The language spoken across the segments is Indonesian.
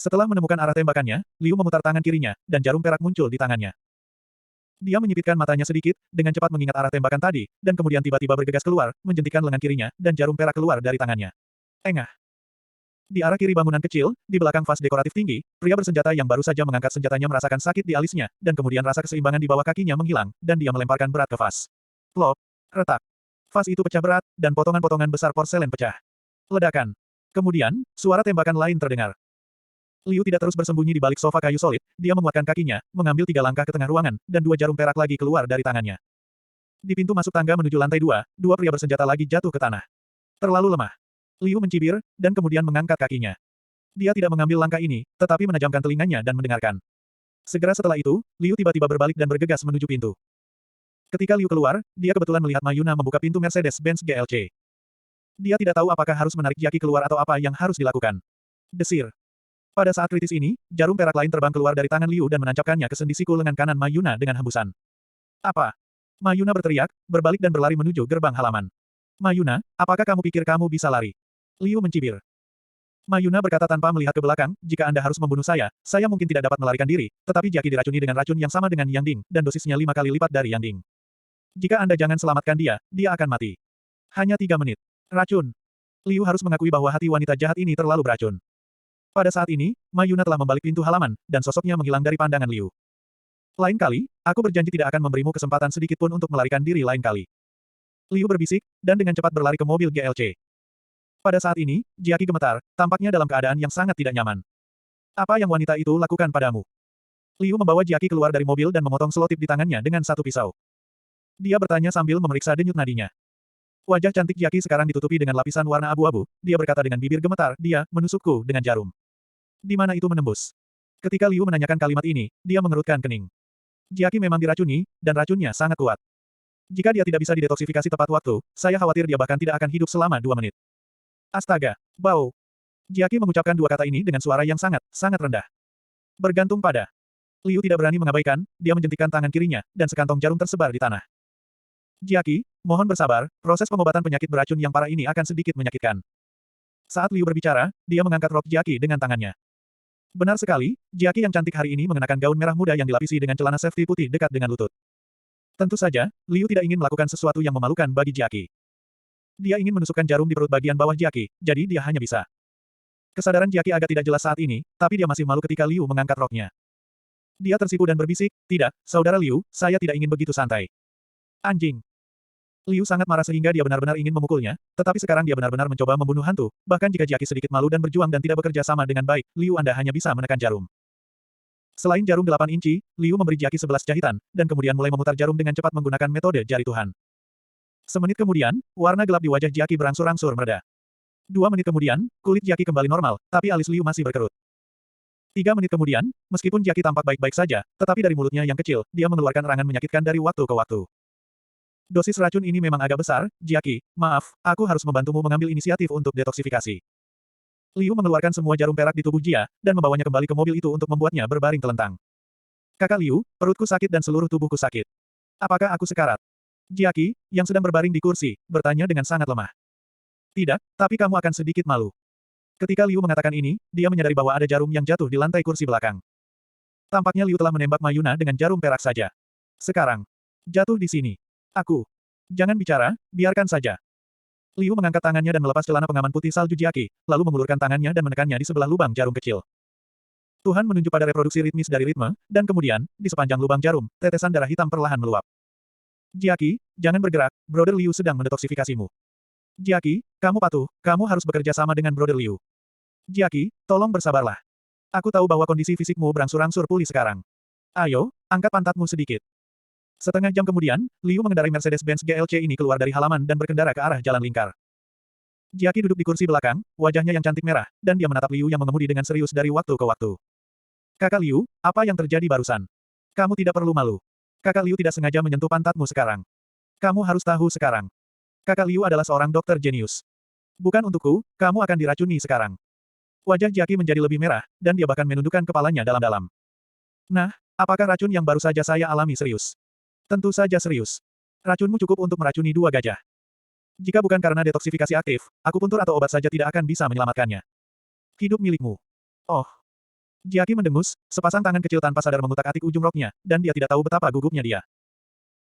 Setelah menemukan arah tembakannya, Liu memutar tangan kirinya, dan jarum perak muncul di tangannya. Dia menyipitkan matanya sedikit, dengan cepat mengingat arah tembakan tadi, dan kemudian tiba-tiba bergegas keluar, menjentikan lengan kirinya, dan jarum perak keluar dari tangannya. Engah. Di arah kiri bangunan kecil, di belakang vas dekoratif tinggi, pria bersenjata yang baru saja mengangkat senjatanya merasakan sakit di alisnya, dan kemudian rasa keseimbangan di bawah kakinya menghilang, dan dia melemparkan berat ke vas. Plop. Retak. Vas itu pecah berat, dan potongan-potongan besar porselen pecah. Ledakan. Kemudian, suara tembakan lain terdengar. Liu tidak terus bersembunyi di balik sofa kayu solid, dia menguatkan kakinya, mengambil 3 langkah ke tengah ruangan, dan 2 jarum perak lagi keluar dari tangannya. Di pintu masuk tangga menuju lantai 2, 2 pria bersenjata lagi jatuh ke tanah. Terlalu lemah. Liu mencibir, dan kemudian mengangkat kakinya. Dia tidak mengambil langkah ini, tetapi menajamkan telinganya dan mendengarkan. Segera setelah itu, Liu tiba-tiba berbalik dan bergegas menuju pintu. Ketika Liu keluar, dia kebetulan melihat Mayuna membuka pintu Mercedes-Benz GLC. Dia tidak tahu apakah harus menarik Jaki keluar atau apa yang harus dilakukan. Desir. Pada saat kritis ini, jarum perak lain terbang keluar dari tangan Liu dan menancapkannya ke sendi siku lengan kanan Mayuna dengan hembusan. Apa? Mayuna berteriak, berbalik dan berlari menuju gerbang halaman. Mayuna, apakah kamu pikir kamu bisa lari? Liu mencibir. Mayuna berkata tanpa melihat ke belakang, jika Anda harus membunuh saya mungkin tidak dapat melarikan diri, tetapi Jaki diracuni dengan racun yang sama dengan Yang Ding, dan dosisnya 5 kali lipat dari Yang Ding. Jika Anda jangan selamatkan dia, dia akan mati. Hanya 3 menit. Racun. Liu harus mengakui bahwa hati wanita jahat ini terlalu beracun. Pada saat ini, Mayuna telah membalik pintu halaman, dan sosoknya menghilang dari pandangan Liu. Lain kali, aku berjanji tidak akan memberimu kesempatan sedikit pun untuk melarikan diri lain kali. Liu berbisik, dan dengan cepat berlari ke mobil GLC. Pada saat ini, Jaki gemetar, tampaknya dalam keadaan yang sangat tidak nyaman. Apa yang wanita itu lakukan padamu? Liu membawa Jaki keluar dari mobil dan memotong selotip di tangannya dengan satu pisau. Dia bertanya sambil memeriksa denyut nadinya. Wajah cantik Jaki sekarang ditutupi dengan lapisan warna abu-abu, dia berkata dengan bibir gemetar, dia menusukku dengan jarum. Di mana itu menembus? Ketika Liu menanyakan kalimat ini, dia mengerutkan kening. Jaki memang diracuni, dan racunnya sangat kuat. Jika dia tidak bisa didetoksifikasi tepat waktu, saya khawatir dia bahkan tidak akan hidup selama 2 menit. Astaga, bau. Jaki mengucapkan 2 kata ini dengan suara yang sangat, sangat rendah. Bergantung pada. Liu tidak berani mengabaikan, dia menjentikkan tangan kirinya, dan sekantong jarum tersebar di tanah. Jaki, mohon bersabar, proses pengobatan penyakit beracun yang parah ini akan sedikit menyakitkan. Saat Liu berbicara, dia mengangkat rok Jaki dengan tangannya. Benar sekali, Jaki yang cantik hari ini mengenakan gaun merah muda yang dilapisi dengan celana safety putih dekat dengan lutut. Tentu saja, Liu tidak ingin melakukan sesuatu yang memalukan bagi Jaki. Dia ingin menusukkan jarum di perut bagian bawah Jaki, jadi dia hanya bisa. Kesadaran Jaki agak tidak jelas saat ini, tapi dia masih malu ketika Liu mengangkat roknya. Dia tersipu dan berbisik, tidak, saudara Liu, saya tidak ingin begitu santai. Anjing. Liu sangat marah sehingga dia benar-benar ingin memukulnya, tetapi sekarang dia benar-benar mencoba membunuh hantu, bahkan jika Jaki sedikit malu dan berjuang dan tidak bekerja sama dengan baik, Liu Anda hanya bisa menekan jarum. Selain jarum 8 inci, Liu memberi Jaki 11 jahitan, dan kemudian mulai memutar jarum dengan cepat menggunakan metode jari Tuhan. Semenit kemudian, warna gelap di wajah Jaki berangsur-angsur mereda. 2 menit kemudian, kulit Jaki kembali normal, tapi alis Liu masih berkerut. 3 menit kemudian, meskipun Jaki tampak baik-baik saja, tetapi dari mulutnya yang kecil, dia mengeluarkan erangan menyakitkan dari waktu ke waktu. Dosis racun ini memang agak besar, Jaki, maaf, aku harus membantumu mengambil inisiatif untuk detoksifikasi. Liu mengeluarkan semua jarum perak di tubuh Jia, dan membawanya kembali ke mobil itu untuk membuatnya berbaring telentang. Kakak Liu, perutku sakit dan seluruh tubuhku sakit. Apakah aku sekarat? Jaki, yang sedang berbaring di kursi, bertanya dengan sangat lemah. Tidak, tapi kamu akan sedikit malu. Ketika Liu mengatakan ini, dia menyadari bahwa ada jarum yang jatuh di lantai kursi belakang. Tampaknya Liu telah menembak Mayuna dengan jarum perak saja. Sekarang, jatuh di sini. Aku. Jangan bicara, biarkan saja. Liu mengangkat tangannya dan melepas celana pengaman putih salju Jaki, lalu mengulurkan tangannya dan menekannya di sebelah lubang jarum kecil. Tuhan menunjuk pada reproduksi ritmis dari ritme, dan kemudian, di sepanjang lubang jarum, tetesan darah hitam perlahan meluap. Jaki, jangan bergerak, Brother Liu sedang mendetoksifikasimu. Jaki, kamu patuh, kamu harus bekerja sama dengan Brother Liu. Jaki, tolong bersabarlah. Aku tahu bahwa kondisi fisikmu berangsur-angsur pulih sekarang. Ayo, angkat pantatmu sedikit. Setengah jam kemudian, Liu mengendarai Mercedes-Benz GLC ini keluar dari halaman dan berkendara ke arah jalan lingkar. Jaki duduk di kursi belakang, wajahnya yang cantik merah, dan dia menatap Liu yang mengemudi dengan serius dari waktu ke waktu. Kakak Liu, apa yang terjadi barusan? Kamu tidak perlu malu. Kakak Liu tidak sengaja menyentuh pantatmu sekarang. Kamu harus tahu sekarang. Kakak Liu adalah seorang dokter jenius. Bukan untukku, kamu akan diracuni sekarang. Wajah Jaki menjadi lebih merah, dan dia bahkan menundukkan kepalanya dalam-dalam. Nah, apakah racun yang baru saja saya alami serius? Tentu saja serius. Racunmu cukup untuk meracuni 2 gajah. Jika bukan karena detoksifikasi aktif, akupuntur atau obat saja tidak akan bisa menyelamatkannya. Hidup milikmu. Oh. Jiaki mendengus, sepasang tangan kecil tanpa sadar mengutak-atik ujung roknya, dan dia tidak tahu betapa gugupnya dia.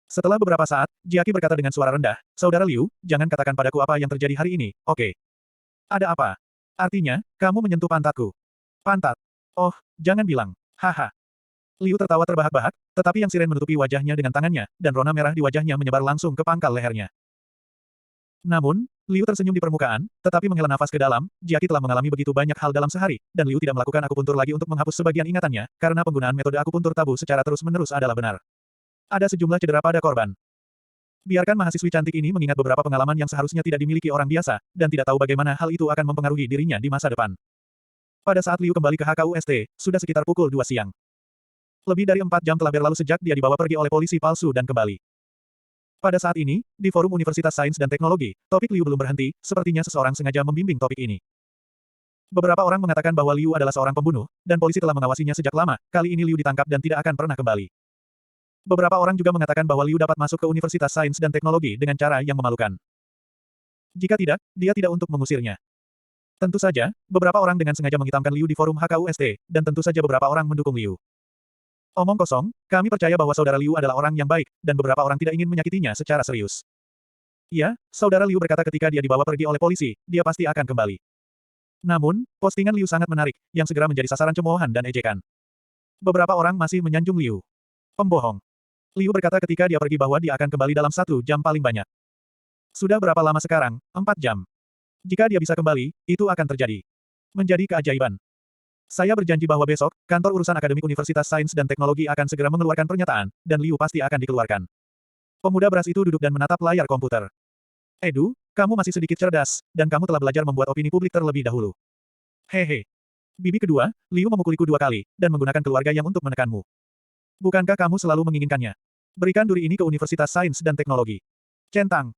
Setelah beberapa saat, Jiaki berkata dengan suara rendah, Saudara Liu, jangan katakan padaku apa yang terjadi hari ini, oke? Ada apa? Artinya, kamu menyentuh pantatku. Pantat. Oh, jangan bilang. Haha. Liu tertawa terbahak-bahak, tetapi Yang Siren menutupi wajahnya dengan tangannya, dan rona merah di wajahnya menyebar langsung ke pangkal lehernya. Namun, Liu tersenyum di permukaan, tetapi menghela nafas ke dalam, Jiaki telah mengalami begitu banyak hal dalam sehari, dan Liu tidak melakukan akupuntur lagi untuk menghapus sebagian ingatannya, karena penggunaan metode akupuntur tabu secara terus-menerus adalah benar. Ada sejumlah cedera pada korban. Biarkan mahasiswi cantik ini mengingat beberapa pengalaman yang seharusnya tidak dimiliki orang biasa, dan tidak tahu bagaimana hal itu akan mempengaruhi dirinya di masa depan. Pada saat Liu kembali ke HKUST, sudah sekitar pukul 2 siang. Lebih dari 4 jam telah berlalu sejak dia dibawa pergi oleh polisi palsu dan kembali. Pada saat ini, di forum Universitas Sains dan Teknologi, topik Liu belum berhenti, sepertinya seseorang sengaja membimbing topik ini. Beberapa orang mengatakan bahwa Liu adalah seorang pembunuh, dan polisi telah mengawasinya sejak lama, kali ini Liu ditangkap dan tidak akan pernah kembali. Beberapa orang juga mengatakan bahwa Liu dapat masuk ke Universitas Sains dan Teknologi dengan cara yang memalukan. Jika tidak, dia tidak untuk mengusirnya. Tentu saja, beberapa orang dengan sengaja menghitamkan Liu di forum HKUST, dan tentu saja beberapa orang mendukung Liu. Omong kosong, kami percaya bahwa saudara Liu adalah orang yang baik, dan beberapa orang tidak ingin menyakitinya secara serius. Iya, saudara Liu berkata ketika dia dibawa pergi oleh polisi, dia pasti akan kembali. Namun, postingan Liu sangat menarik, yang segera menjadi sasaran cemoohan dan ejekan. Beberapa orang masih menyanjung Liu. Pembohong. Liu berkata ketika dia pergi bahwa dia akan kembali dalam 1 jam paling banyak. Sudah berapa lama sekarang? 4 jam. Jika dia bisa kembali, itu akan terjadi. Menjadi keajaiban. Saya berjanji bahwa besok, kantor urusan akademik Universitas Sains dan Teknologi akan segera mengeluarkan pernyataan, dan Liu pasti akan dikeluarkan. Pemuda beras itu duduk dan menatap layar komputer. Edu, kamu masih sedikit cerdas, dan kamu telah belajar membuat opini publik terlebih dahulu. Hehe. Bibi kedua, Liu memukuliku 2 kali, dan menggunakan keluarga yang untuk menekanmu. Bukankah kamu selalu menginginkannya? Berikan duri ini ke Universitas Sains dan Teknologi. Centang.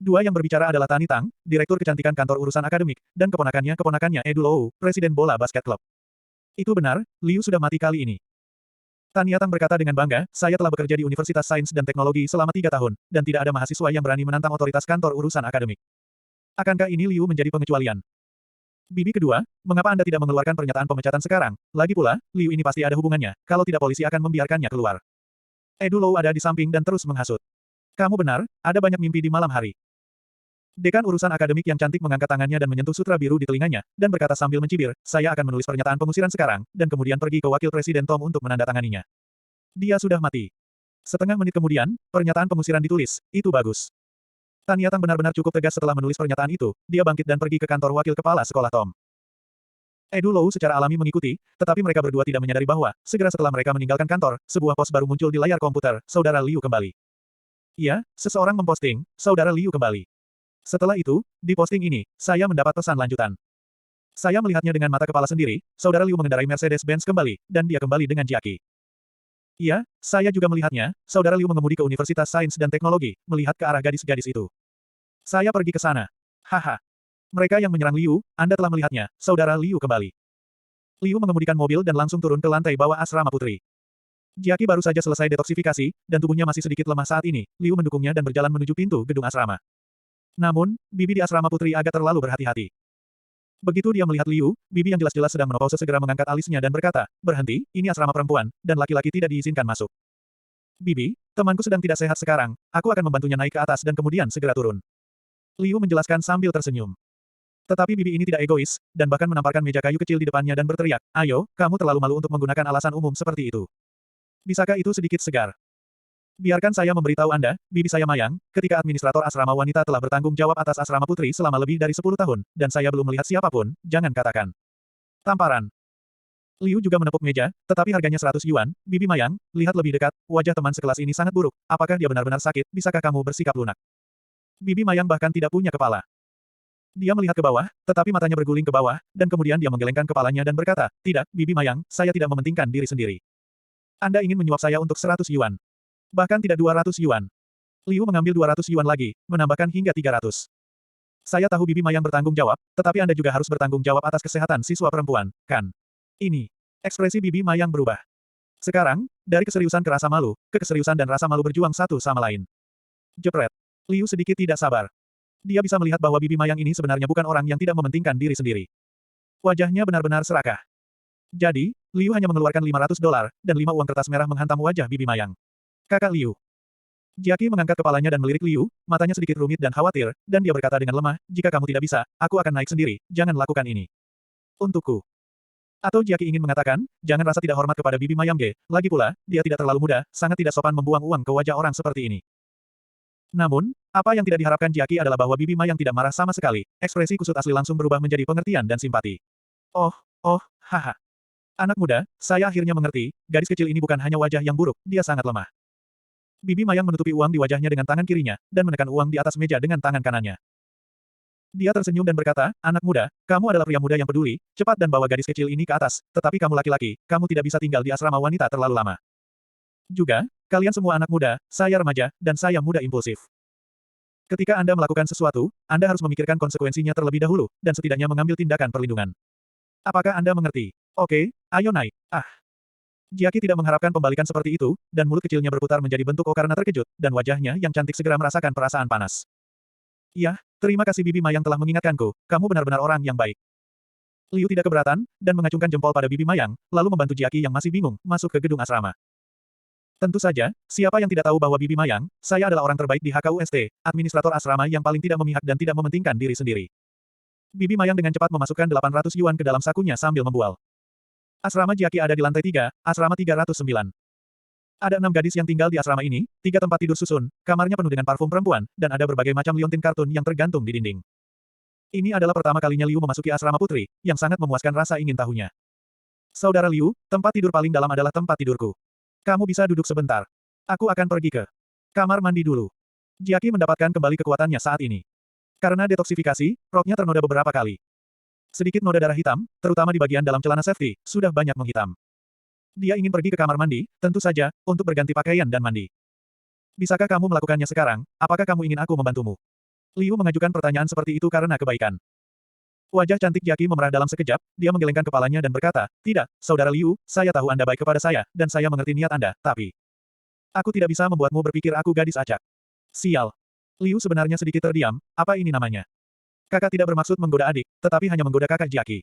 Dua yang berbicara adalah Tani Tang, Direktur Kecantikan Kantor Urusan Akademik, dan keponakannya Edu Lou, Presiden Bola Basket Club. Itu benar, Liu sudah mati kali ini. Tania Tang berkata dengan bangga, saya telah bekerja di Universitas Sains dan Teknologi selama 3 tahun, dan tidak ada mahasiswa yang berani menantang otoritas kantor urusan akademik. Akankah ini Liu menjadi pengecualian? Bibi kedua, mengapa Anda tidak mengeluarkan pernyataan pemecatan sekarang? Lagi pula, Liu ini pasti ada hubungannya, kalau tidak polisi akan membiarkannya keluar. Edu Lou ada di samping dan terus menghasut. Kamu benar, ada banyak mimpi di malam hari. Dekan urusan akademik yang cantik mengangkat tangannya dan menyentuh sutra biru di telinganya, dan berkata sambil mencibir, saya akan menulis pernyataan pengusiran sekarang, dan kemudian pergi ke Wakil Presiden Tom untuk menandatanganinya. Dia sudah mati. Setengah menit kemudian, pernyataan pengusiran ditulis, itu bagus. Tania Tang benar-benar cukup tegas setelah menulis pernyataan itu, dia bangkit dan pergi ke kantor Wakil Kepala Sekolah Tom. Edu Lou secara alami mengikuti, tetapi mereka berdua tidak menyadari bahwa, segera setelah mereka meninggalkan kantor, sebuah pos baru muncul di layar komputer, Saudara Liu kembali. Iya, seseorang memposting, Saudara Liu kembali. Setelah itu, di posting ini, saya mendapat pesan lanjutan. Saya melihatnya dengan mata kepala sendiri, Saudara Liu mengendarai Mercedes-Benz kembali, dan dia kembali dengan Jiaki. Iya, saya juga melihatnya, Saudara Liu mengemudi ke Universitas Sains dan Teknologi, melihat ke arah gadis-gadis itu. Saya pergi ke sana. Haha. Mereka yang menyerang Liu, Anda telah melihatnya, Saudara Liu kembali. Liu mengemudikan mobil dan langsung turun ke lantai bawah asrama putri. Jiaki baru saja selesai detoksifikasi, dan tubuhnya masih sedikit lemah saat ini, Liu mendukungnya dan berjalan menuju pintu gedung asrama. Namun, Bibi di asrama putri agak terlalu berhati-hati. Begitu dia melihat Liu, Bibi yang jelas-jelas sedang menopause segera mengangkat alisnya dan berkata, berhenti, ini asrama perempuan, dan laki-laki tidak diizinkan masuk. Bibi, temanku sedang tidak sehat sekarang, aku akan membantunya naik ke atas dan kemudian segera turun. Liu menjelaskan sambil tersenyum. Tetapi Bibi ini tidak egois, dan bahkan menamparkan meja kayu kecil di depannya dan berteriak, ayo, kamu terlalu malu untuk menggunakan alasan umum seperti itu. Bisakah itu sedikit segar? Biarkan saya memberitahu Anda, Bibi saya Mayang, ketika administrator asrama wanita telah bertanggung jawab atas asrama putri selama lebih dari 10 tahun, dan saya belum melihat siapapun, jangan katakan. Tamparan. Liu juga menepuk meja, tetapi harganya 100 yuan, Bibi Mayang, lihat lebih dekat, wajah teman sekelas ini sangat buruk, apakah dia benar-benar sakit, bisakah kamu bersikap lunak? Bibi Mayang bahkan tidak punya kepala. Dia melihat ke bawah, tetapi matanya berguling ke bawah, dan kemudian dia menggelengkan kepalanya dan berkata, tidak, Bibi Mayang, saya tidak mementingkan diri sendiri. Anda ingin menyuap saya untuk 100 yuan. Bahkan tidak 200 yuan. Liu mengambil 200 yuan lagi, menambahkan hingga 300. Saya tahu Bibi Mayang bertanggung jawab, tetapi Anda juga harus bertanggung jawab atas kesehatan siswa perempuan, kan? Ini. Ekspresi Bibi Mayang berubah. Sekarang, dari keseriusan ke rasa malu, ke keseriusan dan rasa malu berjuang satu sama lain. Jepret. Liu sedikit tidak sabar. Dia bisa melihat bahwa Bibi Mayang ini sebenarnya bukan orang yang tidak mementingkan diri sendiri. Wajahnya benar-benar serakah. Jadi, Liu hanya mengeluarkan $500, dan 5 uang kertas merah menghantam wajah Bibi Mayang. Kakak Liu. Jiaqi mengangkat kepalanya dan melirik Liu, matanya sedikit rumit dan khawatir, dan dia berkata dengan lemah, jika kamu tidak bisa, aku akan naik sendiri, jangan lakukan ini. Untukku. Atau Jiaqi ingin mengatakan, jangan rasa tidak hormat kepada Bibi Mayang Ge, lagi pula, dia tidak terlalu muda, sangat tidak sopan membuang uang ke wajah orang seperti ini. Namun, apa yang tidak diharapkan Jiaqi adalah bahwa Bibi Mayang tidak marah sama sekali, ekspresi kusut asli langsung berubah menjadi pengertian dan simpati. Oh, haha. Anak muda, saya akhirnya mengerti, gadis kecil ini bukan hanya wajah yang buruk, dia sangat lemah. Bibi Mayang menutupi uang di wajahnya dengan tangan kirinya, dan menekan uang di atas meja dengan tangan kanannya. Dia tersenyum dan berkata, anak muda, kamu adalah pria muda yang peduli, cepat dan bawa gadis kecil ini ke atas, tetapi kamu laki-laki, kamu tidak bisa tinggal di asrama wanita terlalu lama. Juga, kalian semua anak muda, saya remaja, dan saya muda impulsif. Ketika Anda melakukan sesuatu, Anda harus memikirkan konsekuensinya terlebih dahulu, dan setidaknya mengambil tindakan perlindungan. Apakah Anda mengerti? Oke, ayo naik. Jiaqi tidak mengharapkan pembalikan seperti itu, dan mulut kecilnya berputar menjadi bentuk O karena terkejut, dan wajahnya yang cantik segera merasakan perasaan panas. Ya, terima kasih Bibi Mayang telah mengingatkanku, kamu benar-benar orang yang baik. Liu tidak keberatan, dan mengacungkan jempol pada Bibi Mayang, lalu membantu Jiaqi yang masih bingung, masuk ke gedung asrama. Tentu saja, siapa yang tidak tahu bahwa Bibi Mayang, saya adalah orang terbaik di HKUST, administrator asrama yang paling tidak memihak dan tidak mementingkan diri sendiri. Bibi Mayang dengan cepat memasukkan 800 yuan ke dalam sakunya sambil membual. Asrama Jiaqi ada di lantai 3, asrama 309. Ada 6 gadis yang tinggal di asrama ini, 3 tempat tidur susun, kamarnya penuh dengan parfum perempuan, dan ada berbagai macam liontin kartun yang tergantung di dinding. Ini adalah pertama kalinya Liu memasuki asrama putri, yang sangat memuaskan rasa ingin tahunya. Saudara Liu, tempat tidur paling dalam adalah tempat tidurku. Kamu bisa duduk sebentar. Aku akan pergi ke kamar mandi dulu. Jiaqi mendapatkan kembali kekuatannya saat ini. Karena detoksifikasi, roknya ternoda beberapa kali. Sedikit noda darah hitam, terutama di bagian dalam celana safety, sudah banyak menghitam. Dia ingin pergi ke kamar mandi, tentu saja, untuk berganti pakaian dan mandi. Bisakah kamu melakukannya sekarang? Apakah kamu ingin aku membantumu? Liu mengajukan pertanyaan seperti itu karena kebaikan. Wajah cantik Jiaqi memerah dalam sekejap, dia menggelengkan kepalanya dan berkata, tidak, saudara Liu, saya tahu Anda baik kepada saya, dan saya mengerti niat Anda, tapi aku tidak bisa membuatmu berpikir aku gadis acak. Sial. Liu sebenarnya sedikit terdiam, apa ini namanya? Kakak tidak bermaksud menggoda adik, tetapi hanya menggoda kakak Jiaqi.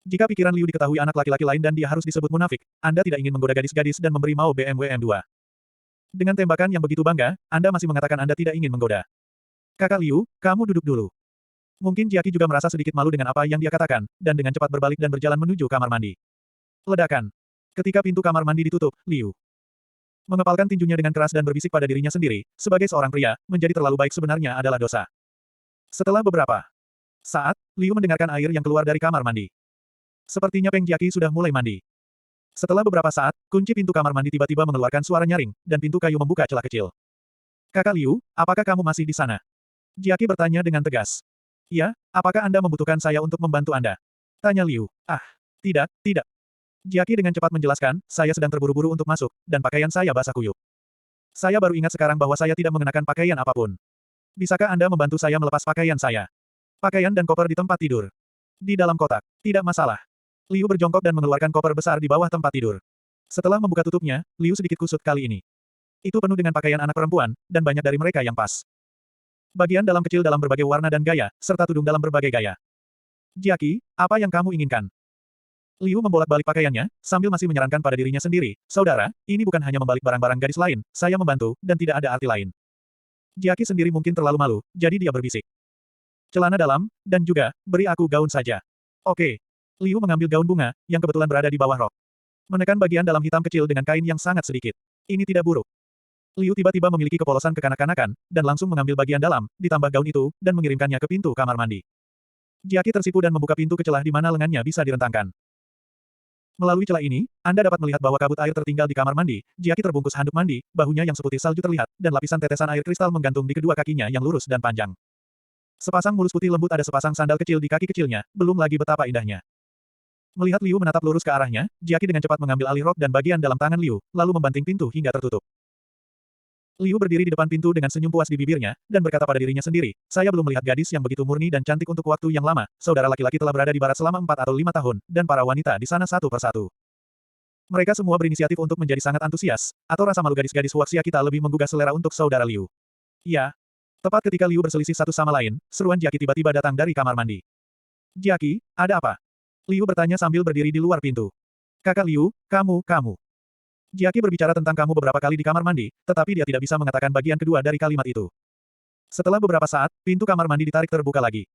Jika pikiran Liu diketahui anak laki-laki lain dan dia harus disebut munafik, Anda tidak ingin menggoda gadis-gadis dan memberi mau BMW M2. Dengan tembakan yang begitu bangga, Anda masih mengatakan Anda tidak ingin menggoda. Kakak Liu, kamu duduk dulu. Mungkin Jiaqi juga merasa sedikit malu dengan apa yang dia katakan, dan dengan cepat berbalik dan berjalan menuju kamar mandi. Ledakan. Ketika pintu kamar mandi ditutup, Liu mengepalkan tinjunya dengan keras dan berbisik pada dirinya sendiri, sebagai seorang pria, menjadi terlalu baik sebenarnya adalah dosa. Setelah beberapa saat, Liu mendengarkan air yang keluar dari kamar mandi. Sepertinya Peng Jiaqi sudah mulai mandi. Setelah beberapa saat, kunci pintu kamar mandi tiba-tiba mengeluarkan suara nyaring, dan pintu kayu membuka celah kecil. Kakak Liu, apakah kamu masih di sana? Jiaqi bertanya dengan tegas. Ya, apakah Anda membutuhkan saya untuk membantu Anda? Tanya Liu. Tidak. Jiaqi dengan cepat menjelaskan, saya sedang terburu-buru untuk masuk, dan pakaian saya basah kuyup. Saya baru ingat sekarang bahwa saya tidak mengenakan pakaian apapun. Bisakah Anda membantu saya melepas pakaian saya? Pakaian dan koper di tempat tidur. Di dalam kotak. Tidak masalah. Liu berjongkok dan mengeluarkan koper besar di bawah tempat tidur. Setelah membuka tutupnya, Liu sedikit kusut kali ini. Itu penuh dengan pakaian anak perempuan, dan banyak dari mereka yang pas. Bagian dalam kecil dalam berbagai warna dan gaya, serta tudung dalam berbagai gaya. Jiaqi, apa yang kamu inginkan? Liu membolak-balik pakaiannya, sambil masih menyarankan pada dirinya sendiri, saudara, ini bukan hanya membalik barang-barang gadis lain, saya membantu, dan tidak ada arti lain. Jiaqi sendiri mungkin terlalu malu, jadi dia berbisik. Celana dalam, dan juga, beri aku gaun saja. Oke. Liu mengambil gaun bunga, yang kebetulan berada di bawah rok. Menekan bagian dalam hitam kecil dengan kain yang sangat sedikit. Ini tidak buruk. Liu tiba-tiba memiliki kepolosan kekanak-kanakan, dan langsung mengambil bagian dalam, ditambah gaun itu, dan mengirimkannya ke pintu kamar mandi. Jiaqi tersipu dan membuka pintu ke celah di mana lengannya bisa direntangkan. Melalui celah ini, Anda dapat melihat bahwa kabut air tertinggal di kamar mandi, Jiaqi terbungkus handuk mandi, bahunya yang seputih salju terlihat, dan lapisan tetesan air kristal menggantung di kedua kakinya yang lurus dan panjang. Sepasang mulus putih lembut ada sepasang sandal kecil di kaki kecilnya, belum lagi betapa indahnya. Melihat Liu menatap lurus ke arahnya, Jiaqi dengan cepat mengambil alih rok dan bagian dalam tangan Liu, lalu membanting pintu hingga tertutup. Liu berdiri di depan pintu dengan senyum puas di bibirnya, dan berkata pada dirinya sendiri, saya belum melihat gadis yang begitu murni dan cantik untuk waktu yang lama, saudara laki-laki telah berada di barat selama 4 atau 5 tahun, dan para wanita di sana satu persatu. Mereka semua berinisiatif untuk menjadi sangat antusias, atau rasa malu gadis-gadis Huaxia kita lebih menggugah selera untuk saudara Liu. Ya. Tepat ketika Liu berselisih satu sama lain, seruan Jiaqi tiba-tiba datang dari kamar mandi. Jiaqi, ada apa? Liu bertanya sambil berdiri di luar pintu. Kakak Liu, kamu. Jiaki berbicara tentang kamu beberapa kali di kamar mandi, tetapi dia tidak bisa mengatakan bagian kedua dari kalimat itu. Setelah beberapa saat, pintu kamar mandi ditarik terbuka lagi.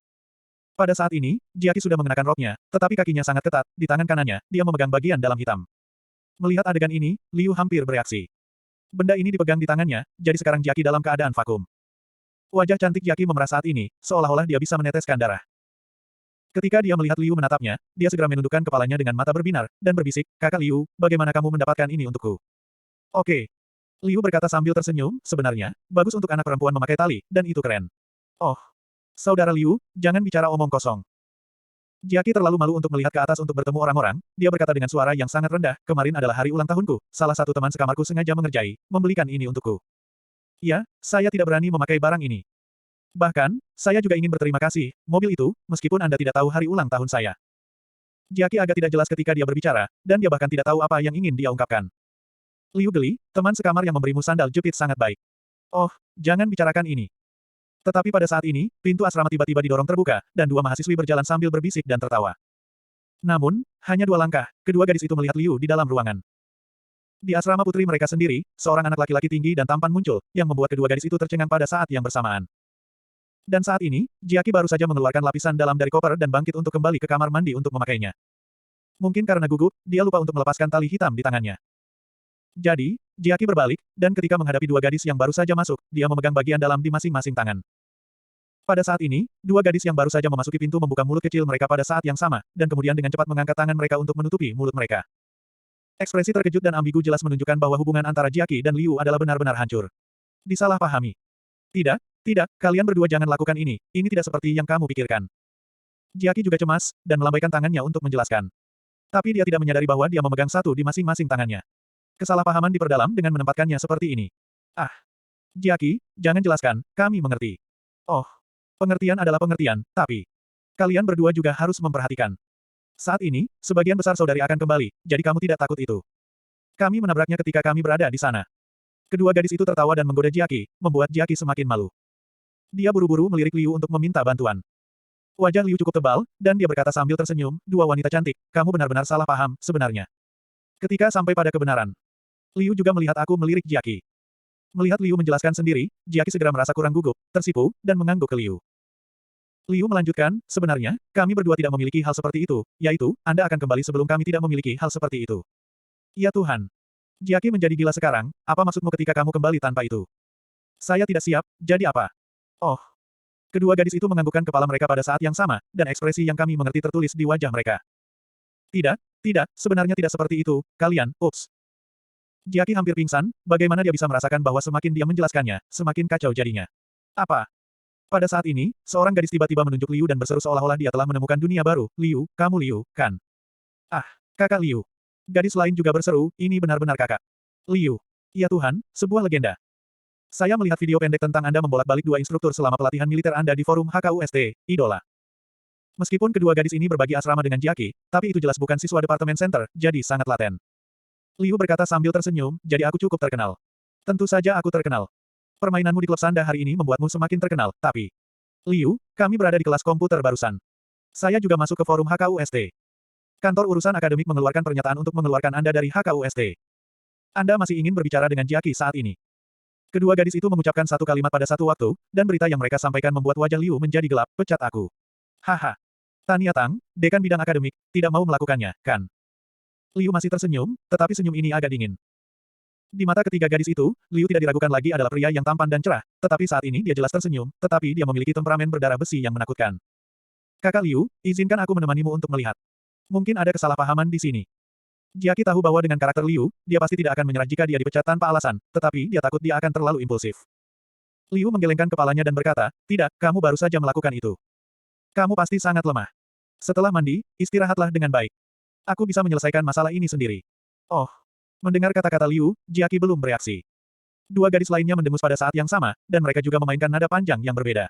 Pada saat ini, Jiaki sudah mengenakan roknya, tetapi kakinya sangat ketat, di tangan kanannya, dia memegang bagian dalam hitam. Melihat adegan ini, Liu hampir bereaksi. Benda ini dipegang di tangannya, jadi sekarang Jiaki dalam keadaan vakum. Wajah cantik Jiaki memerah saat ini, seolah-olah dia bisa meneteskan darah. Ketika dia melihat Liu menatapnya, dia segera menundukkan kepalanya dengan mata berbinar, dan berbisik, Kakak Liu, bagaimana kamu mendapatkan ini untukku? Oke. Liu berkata sambil tersenyum, sebenarnya, bagus untuk anak perempuan memakai tali, dan itu keren. Oh. Saudara Liu, jangan bicara omong kosong. Jiaki terlalu malu untuk melihat ke atas untuk bertemu orang-orang, dia berkata dengan suara yang sangat rendah, kemarin adalah hari ulang tahunku, salah satu teman sekamarku sengaja membelikan ini untukku. Ya, saya tidak berani memakai barang ini. Bahkan, saya juga ingin berterima kasih, mobil itu, meskipun Anda tidak tahu hari ulang tahun saya. Jiaki agak tidak jelas ketika dia berbicara, dan dia bahkan tidak tahu apa yang ingin dia ungkapkan. Liu geli, teman sekamar yang memberimu sandal jepit sangat baik. Oh, jangan bicarakan ini. Tetapi pada saat ini, pintu asrama tiba-tiba didorong terbuka, dan dua mahasiswi berjalan sambil berbisik dan tertawa. Namun, hanya 2 langkah, kedua gadis itu melihat Liu di dalam ruangan. Di asrama putri mereka sendiri, seorang anak laki-laki tinggi dan tampan muncul, yang membuat kedua gadis itu tercengang pada saat yang bersamaan. Dan saat ini, Jiaki baru saja mengeluarkan lapisan dalam dari koper dan bangkit untuk kembali ke kamar mandi untuk memakainya. Mungkin karena gugup, dia lupa untuk melepaskan tali hitam di tangannya. Jadi, Jiaki berbalik, dan ketika menghadapi dua gadis yang baru saja masuk, dia memegang bagian dalam di masing-masing tangan. Pada saat ini, dua gadis yang baru saja memasuki pintu membuka mulut kecil mereka pada saat yang sama, dan kemudian dengan cepat mengangkat tangan mereka untuk menutupi mulut mereka. Ekspresi terkejut dan ambigu jelas menunjukkan bahwa hubungan antara Jiaki dan Liu adalah benar-benar hancur. Disalahpahami. Tidak, kalian berdua jangan lakukan ini tidak seperti yang kamu pikirkan. Jiaki juga cemas, dan melambaikan tangannya untuk menjelaskan. Tapi dia tidak menyadari bahwa dia memegang satu di masing-masing tangannya. Kesalahpahaman diperdalam dengan menempatkannya seperti ini. Ah. Jiaki, jangan jelaskan, kami mengerti. Oh. Pengertian adalah pengertian, tapi kalian berdua juga harus memperhatikan. Saat ini, sebagian besar saudari akan kembali, jadi kamu tidak takut itu. Kami menabraknya ketika kami berada di sana. Kedua gadis itu tertawa dan menggoda Jiaki, membuat Jiaki semakin malu. Dia buru-buru melirik Liu untuk meminta bantuan. Wajah Liu cukup tebal, dan dia berkata sambil tersenyum, dua wanita cantik, kamu benar-benar salah paham, sebenarnya. Ketika sampai pada kebenaran, Liu juga melihat aku melirik Jiaki. Melihat Liu menjelaskan sendiri, Jiaki segera merasa kurang gugup, tersipu, dan mengangguk ke Liu. Liu melanjutkan, sebenarnya, kami berdua tidak memiliki hal seperti itu, yaitu, Anda akan kembali sebelum kami tidak memiliki hal seperti itu. Ya Tuhan. Jiaki menjadi gila sekarang, apa maksudmu ketika kamu kembali tanpa itu? Saya tidak siap, jadi apa? Oh. Kedua gadis itu menganggukkan kepala mereka pada saat yang sama, dan ekspresi yang kami mengerti tertulis di wajah mereka. Tidak, sebenarnya tidak seperti itu, kalian, ups. Jiaki hampir pingsan, bagaimana dia bisa merasakan bahwa semakin dia menjelaskannya, semakin kacau jadinya. Apa? Pada saat ini, seorang gadis tiba-tiba menunjuk Liu dan berseru seolah-olah dia telah menemukan dunia baru. Liu, kamu Liu, kan? Ah, kakak Liu. Gadis lain juga berseru, ini benar-benar kakak. Liu. Ya Tuhan, sebuah legenda. Saya melihat video pendek tentang Anda membolak-balik dua instruktur selama pelatihan militer Anda di forum HKUST, idola. Meskipun kedua gadis ini berbagi asrama dengan Jiaki, tapi itu jelas bukan siswa Departemen Center, jadi sangat laten. Liu berkata sambil tersenyum, jadi aku cukup terkenal. Tentu saja aku terkenal. Permainanmu di klub Sanda hari ini membuatmu semakin terkenal, tapi... Liu, kami berada di kelas komputer barusan. Saya juga masuk ke forum HKUST. Kantor urusan akademik mengeluarkan pernyataan untuk mengeluarkan Anda dari HKUST. Anda masih ingin berbicara dengan Jiaki saat ini. Kedua gadis itu mengucapkan satu kalimat pada satu waktu, dan berita yang mereka sampaikan membuat wajah Liu menjadi gelap, pecat aku. Haha. Tania Tang, dekan bidang akademik, tidak mau melakukannya, kan? Liu masih tersenyum, tetapi senyum ini agak dingin. Di mata ketiga gadis itu, Liu tidak diragukan lagi adalah pria yang tampan dan cerah, tetapi saat ini dia jelas tersenyum, tetapi dia memiliki temperamen berdarah besi yang menakutkan. Kakak Liu, izinkan aku menemanimu untuk melihat. Mungkin ada kesalahpahaman di sini. Jiaki tahu bahwa dengan karakter Liu, dia pasti tidak akan menyerah jika dia dipecat tanpa alasan, tetapi dia takut dia akan terlalu impulsif. Liu menggelengkan kepalanya dan berkata, tidak, kamu baru saja melakukan itu. Kamu pasti sangat lemah. Setelah mandi, istirahatlah dengan baik. Aku bisa menyelesaikan masalah ini sendiri. Oh. Mendengar kata-kata Liu, Jiaki belum bereaksi. Dua gadis lainnya mendengus pada saat yang sama, dan mereka juga memainkan nada panjang yang berbeda.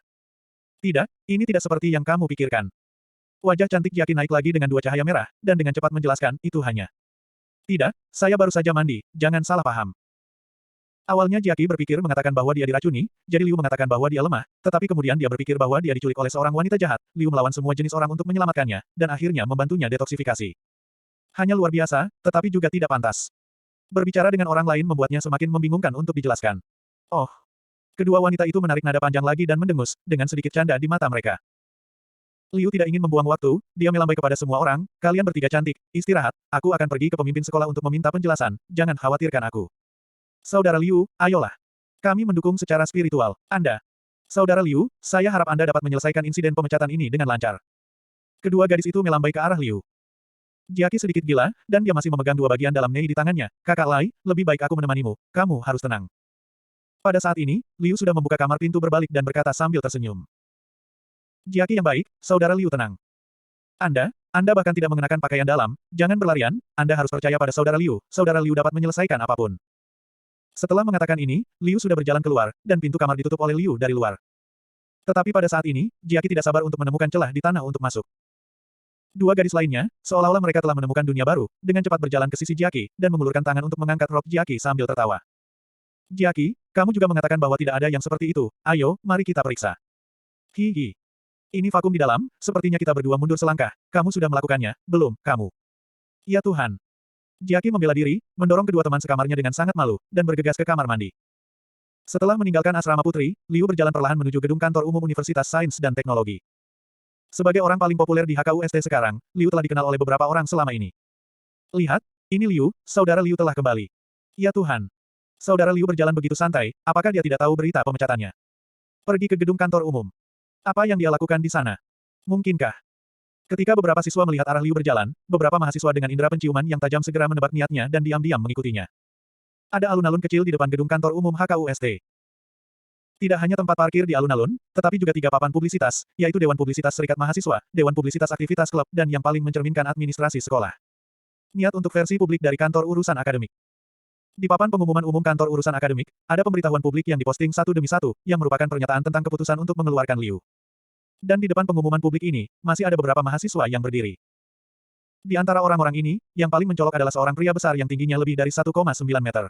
Tidak, ini tidak seperti yang kamu pikirkan. Wajah cantik Jiaki naik lagi dengan dua cahaya merah, dan dengan cepat menjelaskan, itu hanya. Tidak, saya baru saja mandi, jangan salah paham. Awalnya Jiaki berpikir mengatakan bahwa dia diracuni, jadi Liu mengatakan bahwa dia lemah, tetapi kemudian dia berpikir bahwa dia diculik oleh seorang wanita jahat, Liu melawan semua jenis orang untuk menyelamatkannya, dan akhirnya membantunya detoksifikasi. Hanya luar biasa, tetapi juga tidak pantas. Berbicara dengan orang lain membuatnya semakin membingungkan untuk dijelaskan. Oh, kedua wanita itu menarik nada panjang lagi dan mendengus, dengan sedikit canda di mata mereka. Liu tidak ingin membuang waktu, dia melambai kepada semua orang, kalian bertiga cantik, istirahat, aku akan pergi ke pemimpin sekolah untuk meminta penjelasan, jangan khawatirkan aku. Saudara Liu, ayolah. Kami mendukung secara spiritual. Anda. Saudara Liu, saya harap Anda dapat menyelesaikan insiden pemecatan ini dengan lancar. Kedua gadis itu melambai ke arah Liu. Jiaki sedikit gila, dan dia masih memegang dua bagian dalam nei di tangannya. Kakak Lai, lebih baik aku menemanimu, kamu harus tenang. Pada saat ini, Liu sudah membuka kamar pintu berbalik dan berkata sambil tersenyum. Jiaki yang baik, saudara Liu tenang. Anda bahkan tidak mengenakan pakaian dalam, jangan berlarian, Anda harus percaya pada saudara Liu dapat menyelesaikan apapun. Setelah mengatakan ini, Liu sudah berjalan keluar, dan pintu kamar ditutup oleh Liu dari luar. Tetapi pada saat ini, Jiaki tidak sabar untuk menemukan celah di tanah untuk masuk. Dua gadis lainnya, seolah-olah mereka telah menemukan dunia baru, dengan cepat berjalan ke sisi Jiaki, dan mengulurkan tangan untuk mengangkat rok Jiaki sambil tertawa. Jiaki, kamu juga mengatakan bahwa tidak ada yang seperti itu, ayo, mari kita periksa. Hihi. Ini vakum di dalam, sepertinya kita berdua mundur selangkah, kamu sudah melakukannya, belum, kamu. Ya Tuhan. Jiaki membela diri, mendorong kedua teman sekamarnya dengan sangat malu, dan bergegas ke kamar mandi. Setelah meninggalkan asrama putri, Liu berjalan perlahan menuju gedung kantor umum Universitas Sains dan Teknologi. Sebagai orang paling populer di HKUST sekarang, Liu telah dikenal oleh beberapa orang selama ini. Lihat, ini Liu, saudara Liu telah kembali. Ya Tuhan. Saudara Liu berjalan begitu santai, apakah dia tidak tahu berita pemecatannya? Pergi ke gedung kantor umum. Apa yang dia lakukan di sana? Mungkinkah? Ketika beberapa siswa melihat arah Liu berjalan, beberapa mahasiswa dengan indera penciuman yang tajam segera menebak niatnya dan diam-diam mengikutinya. Ada alun-alun kecil di depan gedung kantor umum HKUST. Tidak hanya tempat parkir di alun-alun, tetapi juga 3 papan publisitas, yaitu Dewan Publisitas Serikat Mahasiswa, Dewan Publisitas Aktivitas Klub, dan yang paling mencerminkan administrasi sekolah. Niat untuk versi publik dari kantor urusan akademik. Di papan pengumuman umum kantor urusan akademik, ada pemberitahuan publik yang diposting satu demi satu, yang merupakan pernyataan tentang keputusan untuk mengeluarkan Liu. Dan di depan pengumuman publik ini, masih ada beberapa mahasiswa yang berdiri. Di antara orang-orang ini, yang paling mencolok adalah seorang pria besar yang tingginya lebih dari 1,9 meter.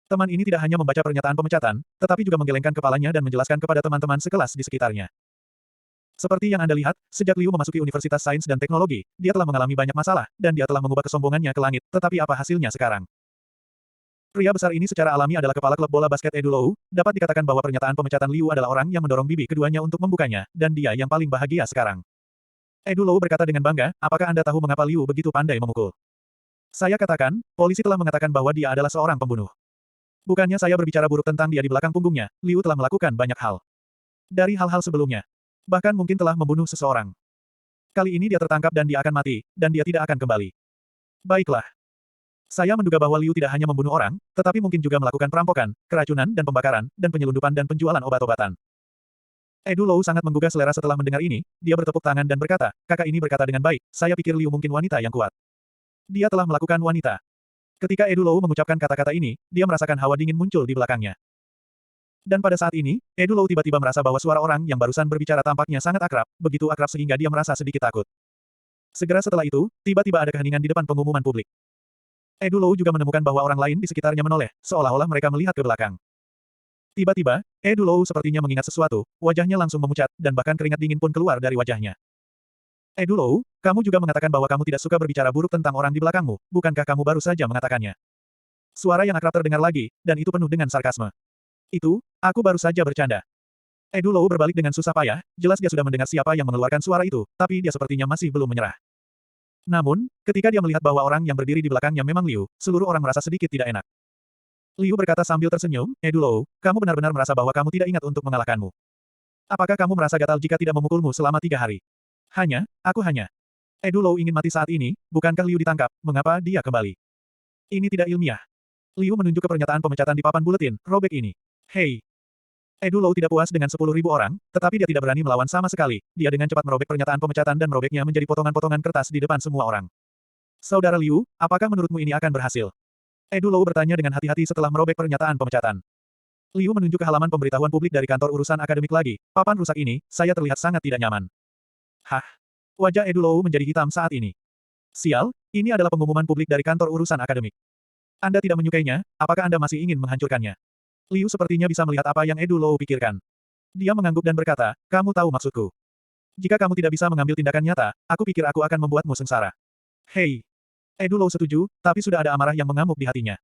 Teman ini tidak hanya membaca pernyataan pemecatan, tetapi juga menggelengkan kepalanya dan menjelaskan kepada teman-teman sekelas di sekitarnya. Seperti yang Anda lihat, sejak Liu memasuki Universitas Sains dan Teknologi, dia telah mengalami banyak masalah, dan dia telah mengubah kesombongannya ke langit, tetapi apa hasilnya sekarang? Pria besar ini secara alami adalah kepala klub bola basket Edu Lou, dapat dikatakan bahwa pernyataan pemecatan Liu adalah orang yang mendorong bibi keduanya untuk membukanya, dan dia yang paling bahagia sekarang. Edu Lou berkata dengan bangga, apakah Anda tahu mengapa Liu begitu pandai memukul? Saya katakan, polisi telah mengatakan bahwa dia adalah seorang pembunuh. Bukannya saya berbicara buruk tentang dia di belakang punggungnya, Liu telah melakukan banyak hal. Dari hal-hal sebelumnya. Bahkan mungkin telah membunuh seseorang. Kali ini dia tertangkap dan dia akan mati, dan dia tidak akan kembali. Baiklah. Saya menduga bahwa Liu tidak hanya membunuh orang, tetapi mungkin juga melakukan perampokan, keracunan dan pembakaran, dan penyelundupan dan penjualan obat-obatan. Edu Lou sangat menggugah selera setelah mendengar ini, dia bertepuk tangan dan berkata, kakak ini berkata dengan baik, saya pikir Liu mungkin wanita yang kuat. Dia telah melakukan wanita. Ketika Edu Lou mengucapkan kata-kata ini, dia merasakan hawa dingin muncul di belakangnya. Dan pada saat ini, Edu Lou tiba-tiba merasa bahwa suara orang yang barusan berbicara tampaknya sangat akrab, begitu akrab sehingga dia merasa sedikit takut. Segera setelah itu, tiba-tiba ada keheningan di depan pengumuman publik. Edu Lou juga menemukan bahwa orang lain di sekitarnya menoleh, seolah-olah mereka melihat ke belakang. Tiba-tiba, Edu Lou sepertinya mengingat sesuatu, wajahnya langsung memucat, dan bahkan keringat dingin pun keluar dari wajahnya. Edu Lou, kamu juga mengatakan bahwa kamu tidak suka berbicara buruk tentang orang di belakangmu, bukankah kamu baru saja mengatakannya? Suara yang akrab terdengar lagi, dan itu penuh dengan sarkasme. Itu, aku baru saja bercanda. Edu Lou berbalik dengan susah payah, jelas dia sudah mendengar siapa yang mengeluarkan suara itu, tapi dia sepertinya masih belum menyerah. Namun, ketika dia melihat bahwa orang yang berdiri di belakangnya memang Liu, seluruh orang merasa sedikit tidak enak. Liu berkata sambil tersenyum, Edu Lou, kamu benar-benar merasa bahwa kamu tidak ingat untuk mengalahkanmu. Apakah kamu merasa gatal jika tidak memukulmu selama 3 hari? Aku hanya. Edu Lou ingin mati saat ini, bukankah Liu ditangkap, mengapa dia kembali? Ini tidak ilmiah. Liu menunjuk ke pernyataan pemecatan di papan buletin, robek ini. Hei! Edu Lou tidak puas dengan 10.000 orang, tetapi dia tidak berani melawan sama sekali. Dia dengan cepat merobek pernyataan pemecatan dan merobeknya menjadi potongan-potongan kertas di depan semua orang. Saudara Liu, apakah menurutmu ini akan berhasil? Edu Lou bertanya dengan hati-hati setelah merobek pernyataan pemecatan. Liu menunjuk ke halaman pemberitahuan publik dari kantor urusan akademik lagi. Papan rusak ini, saya terlihat sangat tidak nyaman. Hah? Wajah Edu Lou menjadi hitam saat ini. Sial, ini adalah pengumuman publik dari kantor urusan akademik. Anda tidak menyukainya, apakah Anda masih ingin menghancurkannya? Liu sepertinya bisa melihat apa yang Edu Lou pikirkan. Dia mengangguk dan berkata, kamu tahu maksudku. Jika kamu tidak bisa mengambil tindakan nyata, aku pikir aku akan membuatmu sengsara. Hei! Edu Lou setuju, tapi sudah ada amarah yang mengamuk di hatinya.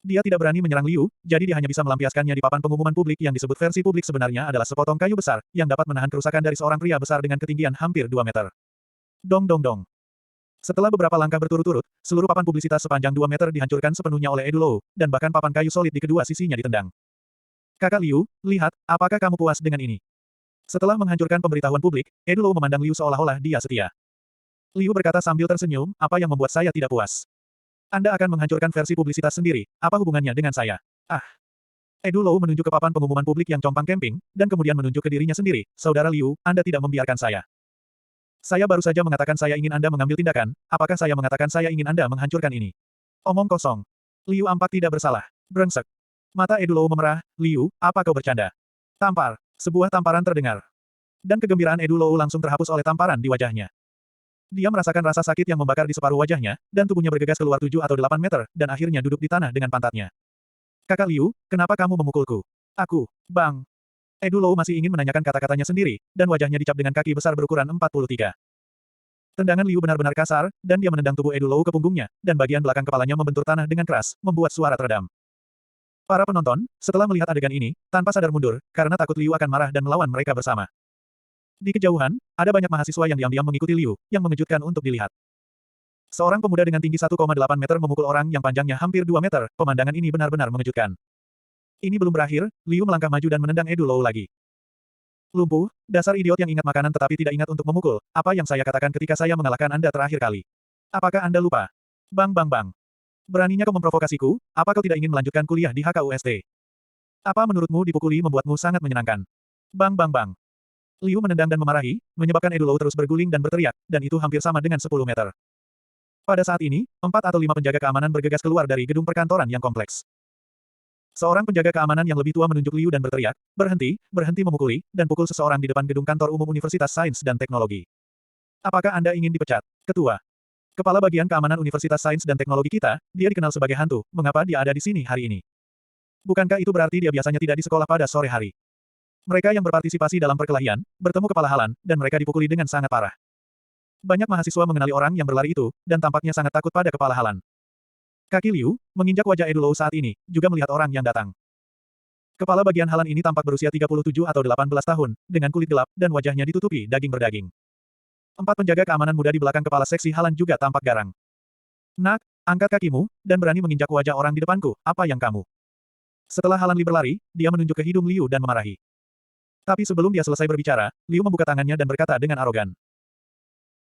Dia tidak berani menyerang Liu, jadi dia hanya bisa melampiaskannya di papan pengumuman publik yang disebut versi publik sebenarnya adalah sepotong kayu besar, yang dapat menahan kerusakan dari seorang pria besar dengan ketinggian hampir 2 meter. Dong dong dong. Setelah beberapa langkah berturut-turut, seluruh papan publisitas sepanjang 2 meter dihancurkan sepenuhnya oleh Edu Lou, dan bahkan papan kayu solid di kedua sisinya ditendang. Kakak Liu, lihat, apakah kamu puas dengan ini? Setelah menghancurkan pemberitahuan publik, Edu Lou memandang Liu seolah-olah dia setia. Liu berkata sambil tersenyum, apa yang membuat saya tidak puas? Anda akan menghancurkan versi publisitas sendiri, apa hubungannya dengan saya? Ah. Edu Lou menunjuk ke papan pengumuman publik yang compang camping, dan kemudian menunjuk ke dirinya sendiri, Saudara Liu, Anda tidak membiarkan saya. Saya baru saja mengatakan saya ingin Anda mengambil tindakan, apakah saya mengatakan saya ingin Anda menghancurkan ini? Omong kosong. Liu ampak tidak bersalah. Brengsek. Mata Edu Lou memerah, Liu, apa kau bercanda? Tampar. Sebuah tamparan terdengar. Dan kegembiraan Edu Lou langsung terhapus oleh tamparan di wajahnya. Dia merasakan rasa sakit yang membakar di separuh wajahnya, dan tubuhnya bergegas keluar 7 atau 8 meter, dan akhirnya duduk di tanah dengan pantatnya. Kakak Liu, kenapa kamu memukulku? Aku, Bang. Edu Lou masih ingin menanyakan kata-katanya sendiri, dan wajahnya dicap dengan kaki besar berukuran 43. Tendangan Liu benar-benar kasar, dan dia menendang tubuh Edu Lou ke punggungnya, dan bagian belakang kepalanya membentur tanah dengan keras, membuat suara teredam. Para penonton, setelah melihat adegan ini, tanpa sadar mundur, karena takut Liu akan marah dan melawan mereka bersama. Di kejauhan, ada banyak mahasiswa yang diam-diam mengikuti Liu, yang mengejutkan untuk dilihat. Seorang pemuda dengan tinggi 1,8 meter memukul orang yang panjangnya hampir 2 meter, pemandangan ini benar-benar mengejutkan. Ini belum berakhir, Liu melangkah maju dan menendang Edu Lou lagi. Lumpuh, dasar idiot yang ingat makanan tetapi tidak ingat untuk memukul, apa yang saya katakan ketika saya mengalahkan Anda terakhir kali? Apakah Anda lupa? Bang bang bang. Beraninya kau memprovokasiku, apa kau tidak ingin melanjutkan kuliah di HKUST? Apa menurutmu dipukuli membuatmu sangat menyenangkan? Bang bang bang. Liu menendang dan memarahi, menyebabkan Edu Lou terus berguling dan berteriak, dan itu hampir sama dengan 10 meter. Pada saat ini, 4 atau 5 penjaga keamanan bergegas keluar dari gedung perkantoran yang kompleks. Seorang penjaga keamanan yang lebih tua menunjuk Liu dan berteriak, berhenti, berhenti memukuli, dan pukul seseorang di depan gedung kantor umum Universitas Sains dan Teknologi. Apakah Anda ingin dipecat? Ketua. Kepala Bagian Keamanan Universitas Sains dan Teknologi kita, dia dikenal sebagai hantu, mengapa dia ada di sini hari ini? Bukankah itu berarti dia biasanya tidak di sekolah pada sore hari? Mereka yang berpartisipasi dalam perkelahian, bertemu kepala Halan, dan mereka dipukuli dengan sangat parah. Banyak mahasiswa mengenali orang yang berlari itu, dan tampaknya sangat takut pada kepala Halan. Kaki Liu, menginjak wajah Edu Lou saat ini, juga melihat orang yang datang. Kepala bagian Halan ini tampak berusia 37 atau 18 tahun, dengan kulit gelap, dan wajahnya ditutupi daging berdaging. 4 penjaga keamanan muda di belakang kepala seksi Halan juga tampak garang. Nak, angkat kakimu, dan berani menginjak wajah orang di depanku, apa yang kamu? Setelah Halan Li berlari, dia menunjuk ke hidung Liu dan memarahi. Tapi sebelum dia selesai berbicara, Liu membuka tangannya dan berkata dengan arogan.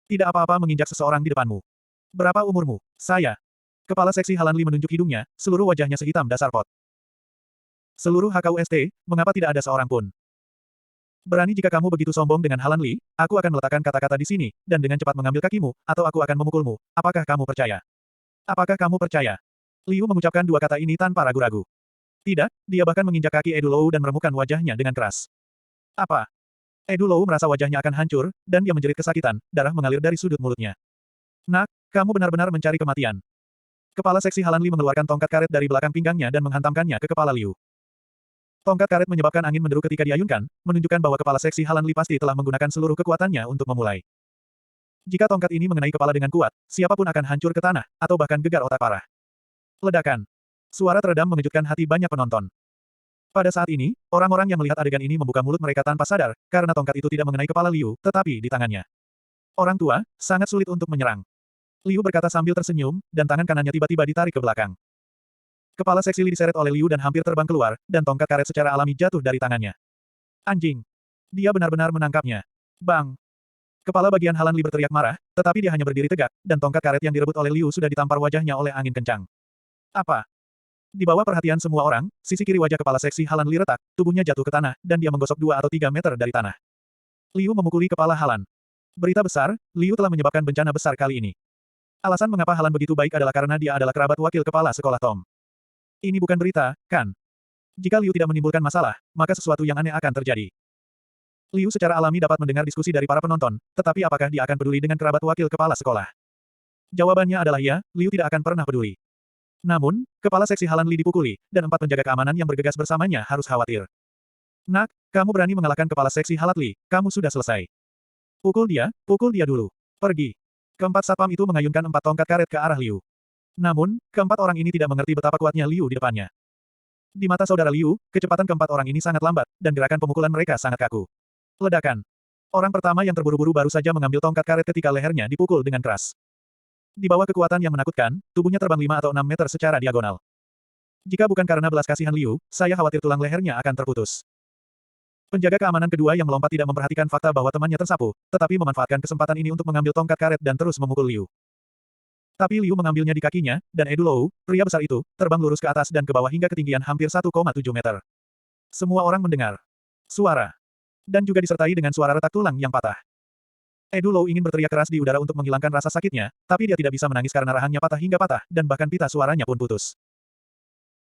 Tidak apa-apa menginjak seseorang di depanmu. Berapa umurmu? Saya. Kepala seksi Halan Li menunjuk hidungnya, seluruh wajahnya sehitam dasar pot. Seluruh HKUST, mengapa tidak ada seorang pun? Berani jika kamu begitu sombong dengan Halan Li, aku akan meletakkan kata-kata di sini, dan dengan cepat mengambil kakimu, atau aku akan memukulmu. Apakah kamu percaya? Apakah kamu percaya? Liu mengucapkan dua kata ini tanpa ragu-ragu. Tidak, dia bahkan menginjak kaki Edu Lou dan meremukkan wajahnya dengan keras. Apa? Edu Lou merasa wajahnya akan hancur, dan dia menjerit kesakitan, darah mengalir dari sudut mulutnya. Nak, kamu benar-benar mencari kematian. Kepala seksi Halan Li mengeluarkan tongkat karet dari belakang pinggangnya dan menghantamkannya ke kepala Liu. Tongkat karet menyebabkan angin menderu ketika diayunkan, menunjukkan bahwa kepala seksi Halan Li pasti telah menggunakan seluruh kekuatannya untuk memulai. Jika tongkat ini mengenai kepala dengan kuat, siapapun akan hancur ke tanah, atau bahkan gegar otak parah. Ledakan. Suara teredam mengejutkan hati banyak penonton. Pada saat ini, orang-orang yang melihat adegan ini membuka mulut mereka tanpa sadar, karena tongkat itu tidak mengenai kepala Liu, tetapi di tangannya. Orang tua, sangat sulit untuk menyerang. Liu berkata sambil tersenyum, dan tangan kanannya tiba-tiba ditarik ke belakang. Kepala seksi Li diseret oleh Liu dan hampir terbang keluar, dan tongkat karet secara alami jatuh dari tangannya. Anjing! Dia benar-benar menangkapnya. Bang! Kepala bagian Halan Li berteriak marah, tetapi dia hanya berdiri tegak, dan tongkat karet yang direbut oleh Liu sudah ditampar wajahnya oleh angin kencang. Apa? Di bawah perhatian semua orang, sisi kiri wajah kepala seksi Halan Li retak, tubuhnya jatuh ke tanah, dan dia menggosok 2 atau 3 meter dari tanah. Liu memukuli kepala Halan. Berita besar, Liu telah menyebabkan bencana besar kali ini. Alasan mengapa Halan begitu baik adalah karena dia adalah kerabat wakil kepala sekolah Tom. Ini bukan berita, kan? Jika Liu tidak menimbulkan masalah, maka sesuatu yang aneh akan terjadi. Liu secara alami dapat mendengar diskusi dari para penonton, tetapi apakah dia akan peduli dengan kerabat wakil kepala sekolah? Jawabannya adalah ya, Liu tidak akan pernah peduli. Namun, kepala seksi Halan Li dipukuli, dan 4 penjaga keamanan yang bergegas bersamanya harus khawatir. Nak, kamu berani mengalahkan kepala seksi Halan Li, kamu sudah selesai. Pukul dia dulu. Pergi. Keempat satpam itu mengayunkan 4 tongkat karet ke arah Liu. Namun, keempat orang ini tidak mengerti betapa kuatnya Liu di depannya. Di mata saudara Liu, kecepatan keempat orang ini sangat lambat, dan gerakan pemukulan mereka sangat kaku. Ledakan. Orang pertama yang terburu-buru baru saja mengambil tongkat karet ketika lehernya dipukul dengan keras. Di bawah kekuatan yang menakutkan, tubuhnya terbang 5 atau 6 meter secara diagonal. Jika bukan karena belas kasihan Liu, saya khawatir tulang lehernya akan terputus. Penjaga keamanan kedua yang melompat tidak memperhatikan fakta bahwa temannya tersapu, tetapi memanfaatkan kesempatan ini untuk mengambil tongkat karet dan terus memukul Liu. Tapi Liu mengambilnya di kakinya, dan Edu Lou, pria besar itu, terbang lurus ke atas dan ke bawah hingga ketinggian hampir 1,7 meter. Semua orang mendengar suara, dan juga disertai dengan suara retak tulang yang patah. Edu Lou ingin berteriak keras di udara untuk menghilangkan rasa sakitnya, tapi dia tidak bisa menangis karena rahangnya patah hingga patah, dan bahkan pita suaranya pun putus.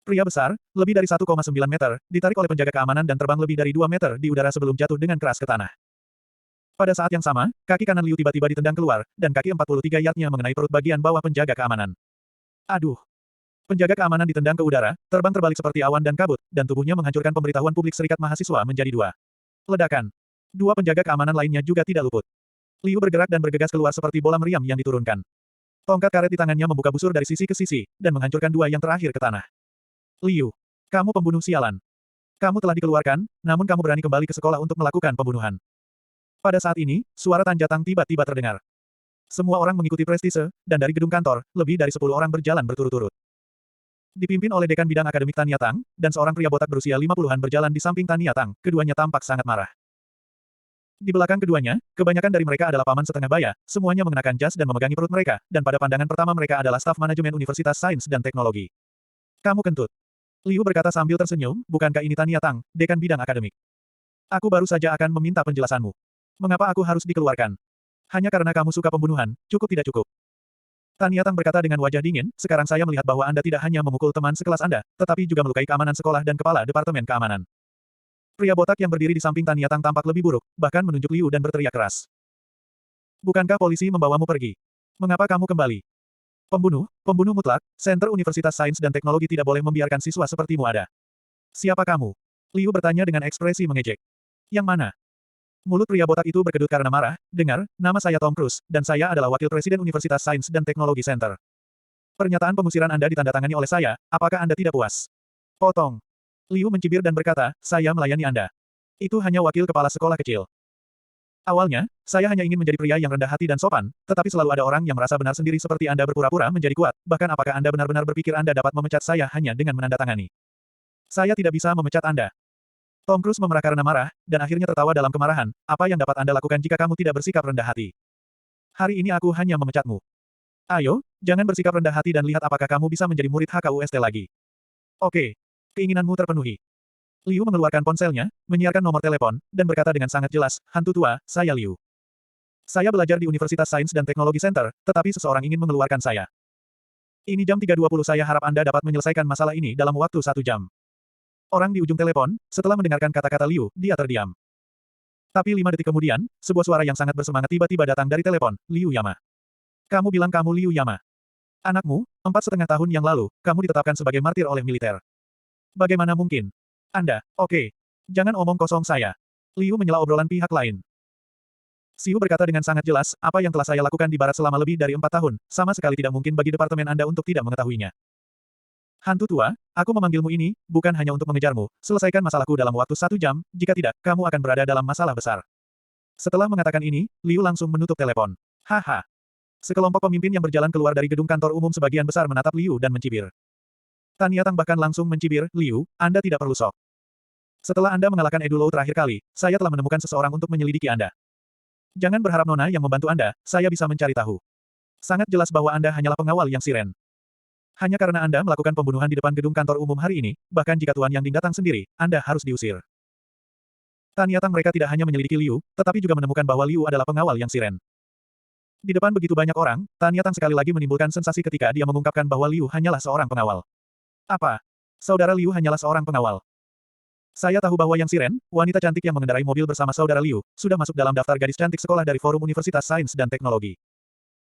Pria besar, lebih dari 1,9 meter, ditarik oleh penjaga keamanan dan terbang lebih dari 2 meter di udara sebelum jatuh dengan keras ke tanah. Pada saat yang sama, kaki kanan Liu tiba-tiba ditendang keluar, dan kaki 43 yardnya mengenai perut bagian bawah penjaga keamanan. Aduh! Penjaga keamanan ditendang ke udara, terbang terbalik seperti awan dan kabut, dan tubuhnya menghancurkan pemberitahuan publik serikat mahasiswa menjadi 2. Ledakan. 2 penjaga keamanan lainnya juga tidak luput. Liu bergerak dan bergegas keluar seperti bola meriam yang diturunkan. Tongkat karet di tangannya membuka busur dari sisi ke sisi, dan menghancurkan 2 yang terakhir ke tanah. Liu, kamu pembunuh sialan. Kamu telah dikeluarkan, namun kamu berani kembali ke sekolah untuk melakukan pembunuhan. Pada saat ini, suara Tan Jatang tiba-tiba terdengar. Semua orang mengikuti prestise, dan dari gedung kantor, lebih dari 10 orang berjalan berturut-turut. Dipimpin oleh dekan bidang akademik Tan Yatang, dan seorang pria botak berusia 50-an berjalan di samping Tan Yatang, keduanya tampak sangat marah. Di belakang keduanya, kebanyakan dari mereka adalah paman setengah baya, semuanya mengenakan jas dan memegangi perut mereka, dan pada pandangan pertama mereka adalah staf manajemen Universitas Sains dan Teknologi. Kamu kentut. Liu berkata sambil tersenyum, bukankah ini Tan Yatang, dekan bidang akademik? Aku baru saja akan meminta penjelasanmu. Mengapa aku harus dikeluarkan? Hanya karena kamu suka pembunuhan, cukup tidak cukup. Tan Yatang berkata dengan wajah dingin, sekarang saya melihat bahwa Anda tidak hanya memukul teman sekelas Anda, tetapi juga melukai keamanan sekolah dan kepala Departemen Keamanan. Pria botak yang berdiri di samping Tan Yatang tampak lebih buruk, bahkan menunjuk Liu dan berteriak keras. Bukankah polisi membawamu pergi? Mengapa kamu kembali? Pembunuh mutlak, Center Universitas Sains dan Teknologi tidak boleh membiarkan siswa sepertimu ada. Siapa kamu? Liu bertanya dengan ekspresi mengejek. Yang mana? Mulut pria botak itu berkedut karena marah, dengar, nama saya Tom Cruise, dan saya adalah wakil presiden Universitas Sains dan Teknologi Center. Pernyataan pengusiran Anda ditandatangani oleh saya, apakah Anda tidak puas? Potong. Liu mencibir dan berkata, saya melayani Anda. Itu hanya wakil kepala sekolah kecil. Awalnya, saya hanya ingin menjadi pria yang rendah hati dan sopan, tetapi selalu ada orang yang merasa benar sendiri seperti Anda berpura-pura menjadi kuat, bahkan apakah Anda benar-benar berpikir Anda dapat memecat saya hanya dengan menandatangani? Saya tidak bisa memecat Anda. Tom Cruise memerah karena marah, dan akhirnya tertawa dalam kemarahan, apa yang dapat Anda lakukan jika kamu tidak bersikap rendah hati? Hari ini aku hanya memecatmu. Ayo, jangan bersikap rendah hati dan lihat apakah kamu bisa menjadi murid HKUST lagi. Oke. Keinginanmu terpenuhi. Liu mengeluarkan ponselnya, menyiarkan nomor telepon, dan berkata dengan sangat jelas, hantu tua, saya Liu. Saya belajar di Universitas Sains dan Teknologi Center, tetapi seseorang ingin mengeluarkan saya. Ini jam 3.20 saya harap Anda dapat menyelesaikan masalah ini dalam waktu 1 jam. Orang di ujung telepon, setelah mendengarkan kata-kata Liu, dia terdiam. Tapi 5 detik kemudian, sebuah suara yang sangat bersemangat tiba-tiba datang dari telepon, Liu Yama. Kamu bilang kamu Liu Yama. Anakmu, 4,5 tahun yang lalu, kamu ditetapkan sebagai martir oleh militer. Bagaimana mungkin? Anda, oke. Jangan omong kosong saya. Liu menyela obrolan pihak lain. Xiu berkata dengan sangat jelas, apa yang telah saya lakukan di barat selama lebih dari 4 tahun, sama sekali tidak mungkin bagi departemen Anda untuk tidak mengetahuinya. Hantu tua, aku memanggilmu ini, bukan hanya untuk mengejarmu, selesaikan masalahku dalam waktu 1 jam, jika tidak, kamu akan berada dalam masalah besar. Setelah mengatakan ini, Liu langsung menutup telepon. Haha. Sekelompok pemimpin yang berjalan keluar dari gedung kantor umum sebagian besar menatap Liu dan mencibir. Tan Yatang bahkan langsung mencibir, Liu, Anda tidak perlu sok. Setelah Anda mengalahkan Edu Lou terakhir kali, saya telah menemukan seseorang untuk menyelidiki Anda. Jangan berharap Nona yang membantu Anda, saya bisa mencari tahu. Sangat jelas bahwa Anda hanyalah pengawal yang siren. Hanya karena Anda melakukan pembunuhan di depan gedung kantor umum hari ini, bahkan jika Tuan Yang Ding datang sendiri, Anda harus diusir. Tan Yatang mereka tidak hanya menyelidiki Liu, tetapi juga menemukan bahwa Liu adalah pengawal yang siren. Di depan begitu banyak orang, Tan Yatang sekali lagi menimbulkan sensasi ketika dia mengungkapkan bahwa Liu hanyalah seorang pengawal. Apa? Saudara Liu hanyalah seorang pengawal. Saya tahu bahwa Yang Siren, wanita cantik yang mengendarai mobil bersama saudara Liu, sudah masuk dalam daftar gadis cantik sekolah dari Forum Universitas Sains dan Teknologi.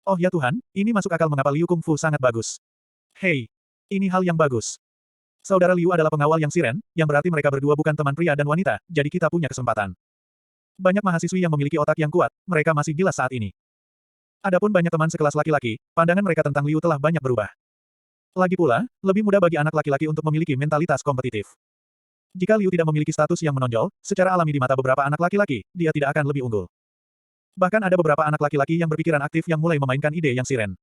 Oh ya Tuhan, ini masuk akal mengapa Liu Kung Fu sangat bagus. Hei, ini hal yang bagus. Saudara Liu adalah pengawal Yang Siren, yang berarti mereka berdua bukan teman pria dan wanita, jadi kita punya kesempatan. Banyak mahasiswi yang memiliki otak yang kuat, mereka masih gila saat ini. Adapun banyak teman sekelas laki-laki, pandangan mereka tentang Liu telah banyak berubah. Lagi pula, lebih mudah bagi anak laki-laki untuk memiliki mentalitas kompetitif. Jika Liu tidak memiliki status yang menonjol, secara alami di mata beberapa anak laki-laki, dia tidak akan lebih unggul. Bahkan ada beberapa anak laki-laki yang berpikiran aktif yang mulai memainkan ide yang siren.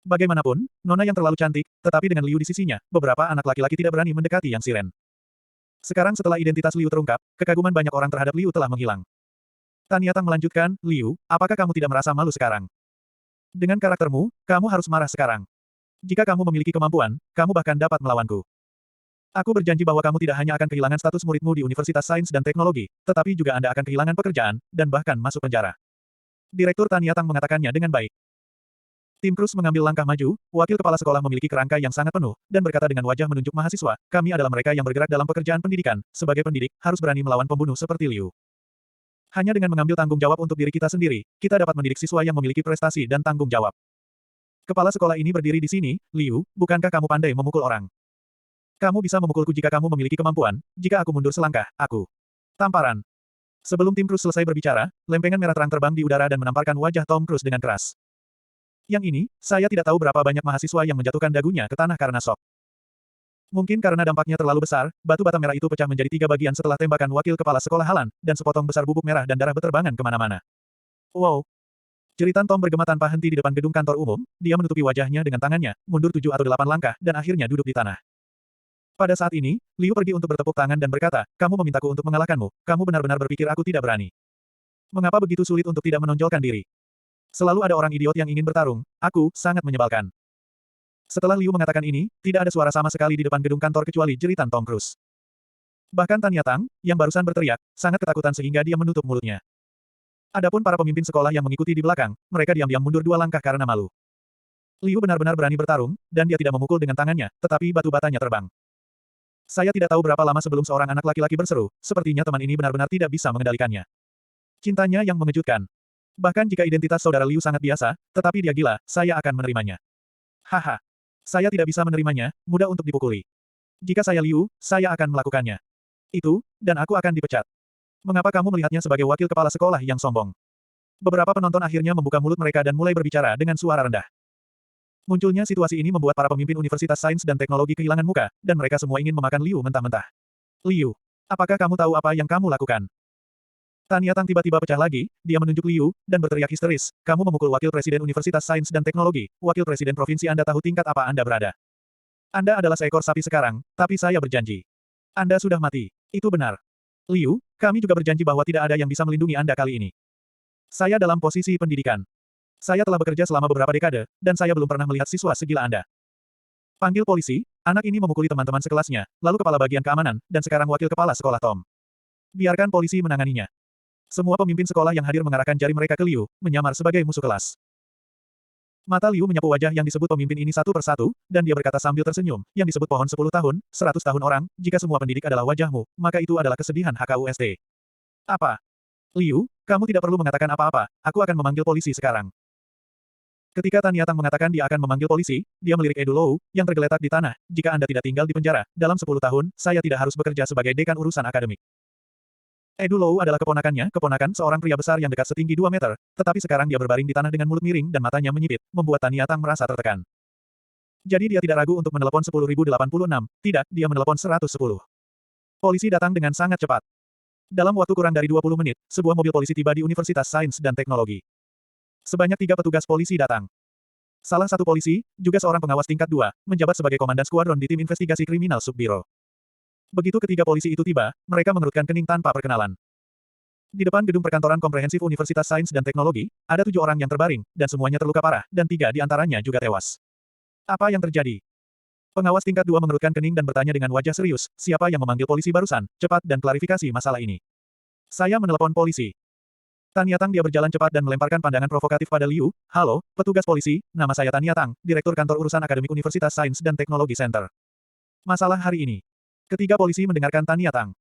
Bagaimanapun, Nona yang terlalu cantik, tetapi dengan Liu di sisinya, beberapa anak laki-laki tidak berani mendekati yang siren. Sekarang setelah identitas Liu terungkap, kekaguman banyak orang terhadap Liu telah menghilang. Tan Yatang melanjutkan, Liu, apakah kamu tidak merasa malu sekarang? Dengan karaktermu, kamu harus marah sekarang. Jika kamu memiliki kemampuan, kamu bahkan dapat melawanku. Aku berjanji bahwa kamu tidak hanya akan kehilangan status muridmu di Universitas Sains dan Teknologi, tetapi juga Anda akan kehilangan pekerjaan, dan bahkan masuk penjara. Direktur Tan Yatang mengatakannya dengan baik. Tim Cruz mengambil langkah maju, wakil kepala sekolah memiliki kerangka yang sangat penuh, dan berkata dengan wajah menunjuk mahasiswa, kami adalah mereka yang bergerak dalam pekerjaan pendidikan, sebagai pendidik, harus berani melawan pembunuh seperti Liu. Hanya dengan mengambil tanggung jawab untuk diri kita sendiri, kita dapat mendidik siswa yang memiliki prestasi dan tanggung jawab. Kepala sekolah ini berdiri di sini, Liu, bukankah kamu pandai memukul orang? Kamu bisa memukulku jika kamu memiliki kemampuan, jika aku mundur selangkah, aku. Tamparan. Sebelum tim Cruz selesai berbicara, lempengan merah terang terbang di udara dan menamparkan wajah Tom Cruise dengan keras. Yang ini, saya tidak tahu berapa banyak mahasiswa yang menjatuhkan dagunya ke tanah karena shock. Mungkin karena dampaknya terlalu besar, batu bata merah itu pecah menjadi 3 bagian setelah tembakan wakil kepala sekolah Halan, dan sepotong besar bubuk merah dan darah beterbangan kemana-mana. Wow! Jeritan Tom bergema tanpa henti di depan gedung kantor umum, dia menutupi wajahnya dengan tangannya, mundur 7 atau 8 langkah, dan akhirnya duduk di tanah. Pada saat ini, Liu pergi untuk bertepuk tangan dan berkata, kamu memintaku untuk mengalahkanmu, kamu benar-benar berpikir aku tidak berani. Mengapa begitu sulit untuk tidak menonjolkan diri? Selalu ada orang idiot yang ingin bertarung, aku, sangat menyebalkan. Setelah Liu mengatakan ini, tidak ada suara sama sekali di depan gedung kantor kecuali jeritan Tom Cruise. Bahkan Tan Yatang, yang barusan berteriak, sangat ketakutan sehingga dia menutup mulutnya. Adapun para pemimpin sekolah yang mengikuti di belakang, mereka diam-diam mundur 2 langkah karena malu. Liu benar-benar berani bertarung, dan dia tidak memukul dengan tangannya, tetapi batu batanya terbang. Saya tidak tahu berapa lama sebelum seorang anak laki-laki berseru, sepertinya teman ini benar-benar tidak bisa mengendalikannya. Cintanya yang mengejutkan. Bahkan jika identitas saudara Liu sangat biasa, tetapi dia gila, saya akan menerimanya. Haha. Saya tidak bisa menerimanya, mudah untuk dipukuli. Jika saya Liu, saya akan melakukannya. Itu, dan aku akan dipecat. Mengapa kamu melihatnya sebagai wakil kepala sekolah yang sombong? Beberapa penonton akhirnya membuka mulut mereka dan mulai berbicara dengan suara rendah. Munculnya situasi ini membuat para pemimpin Universitas Sains dan Teknologi kehilangan muka, dan mereka semua ingin memakan Liu mentah-mentah. Liu, apakah kamu tahu apa yang kamu lakukan? Tan Yatang tiba-tiba pecah lagi, dia menunjuk Liu, dan berteriak histeris, kamu memukul wakil presiden Universitas Sains dan Teknologi, wakil presiden provinsi Anda tahu tingkat apa Anda berada. Anda adalah seekor sapi sekarang, tapi saya berjanji. Anda sudah mati. Itu benar. Liu, kami juga berjanji bahwa tidak ada yang bisa melindungi Anda kali ini. Saya dalam posisi pendidikan. Saya telah bekerja selama beberapa dekade, dan saya belum pernah melihat siswa segila Anda. Panggil polisi, anak ini memukuli teman-teman sekelasnya, lalu kepala bagian keamanan, dan sekarang wakil kepala sekolah Tom. Biarkan polisi menanganinya. Semua pemimpin sekolah yang hadir mengarahkan jari mereka ke Liu, menyamar sebagai musuh kelas. Mata Liu menyapu wajah yang disebut pemimpin ini satu persatu, dan dia berkata sambil tersenyum, yang disebut pohon 10 tahun, 100 tahun orang, jika semua pendidik adalah wajahmu, maka itu adalah kesedihan HKUST. Apa? Liu, kamu tidak perlu mengatakan apa-apa, aku akan memanggil polisi sekarang. Ketika Tan Yatang mengatakan dia akan memanggil polisi, dia melirik Edu Lou, yang tergeletak di tanah, jika Anda tidak tinggal di penjara, dalam 10 tahun, saya tidak harus bekerja sebagai dekan urusan akademik. Edu Lou adalah keponakan seorang pria besar yang dekat setinggi 2 meter, tetapi sekarang dia berbaring di tanah dengan mulut miring dan matanya menyipit, membuat Tan Yatang merasa tertekan. Jadi dia tidak ragu untuk menelepon 10.086, tidak, dia menelepon 110. Polisi datang dengan sangat cepat. Dalam waktu kurang dari 20 menit, sebuah mobil polisi tiba di Universitas Sains dan Teknologi. Sebanyak 3 petugas polisi datang. Salah satu polisi, juga seorang pengawas tingkat 2, menjabat sebagai komandan skuadron di tim investigasi kriminal Subbiro. Begitu ketiga polisi itu tiba, mereka mengerutkan kening tanpa perkenalan. Di depan gedung perkantoran komprehensif Universitas Sains dan Teknologi, ada 7 orang yang terbaring, dan semuanya terluka parah, dan 3 di antaranya juga tewas. Apa yang terjadi? Pengawas tingkat 2 mengerutkan kening dan bertanya dengan wajah serius, siapa yang memanggil polisi barusan, cepat dan klarifikasi masalah ini. Saya menelepon polisi. Tan Yatang dia berjalan cepat dan melemparkan pandangan provokatif pada Liu, halo, petugas polisi, nama saya Tan Yatang, Direktur Kantor Urusan Akademik Universitas Sains dan Teknologi Center. Masalah hari ini. Ketiga polisi mendengarkan Tan Yatang.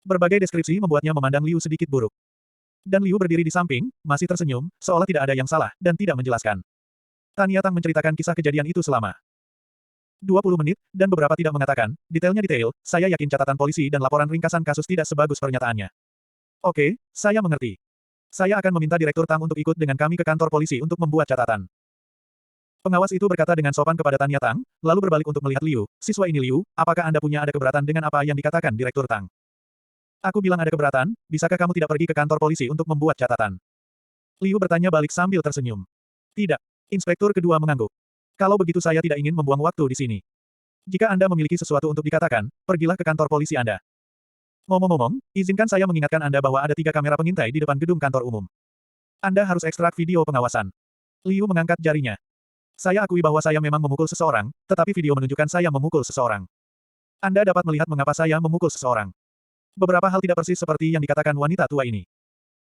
Berbagai deskripsi membuatnya memandang Liu sedikit buruk. Dan Liu berdiri di samping, masih tersenyum, seolah tidak ada yang salah, dan tidak menjelaskan. Tan Yatang menceritakan kisah kejadian itu selama 20 menit, dan beberapa tidak mengatakan, detailnya detail, saya yakin catatan polisi dan laporan ringkasan kasus tidak sebagus pernyataannya. Oke, saya mengerti. Saya akan meminta Direktur Tang untuk ikut dengan kami ke kantor polisi untuk membuat catatan. Pengawas itu berkata dengan sopan kepada Tanya Tang, lalu berbalik untuk melihat Liu. Siswa ini Liu, apakah Anda punya ada keberatan dengan apa yang dikatakan Direktur Tang? Aku bilang ada keberatan, bisakah kamu tidak pergi ke kantor polisi untuk membuat catatan? Liu bertanya balik sambil tersenyum. Tidak. Inspektur kedua mengangguk. Kalau begitu saya tidak ingin membuang waktu di sini. Jika Anda memiliki sesuatu untuk dikatakan, pergilah ke kantor polisi Anda. Ngomong-ngomong, izinkan saya mengingatkan Anda bahwa ada 3 kamera pengintai di depan gedung kantor umum. Anda harus ekstrak video pengawasan. Liu mengangkat jarinya. Saya akui bahwa saya memang memukul seseorang, tetapi video menunjukkan saya memukul seseorang. Anda dapat melihat mengapa saya memukul seseorang. Beberapa hal tidak persis seperti yang dikatakan wanita tua ini.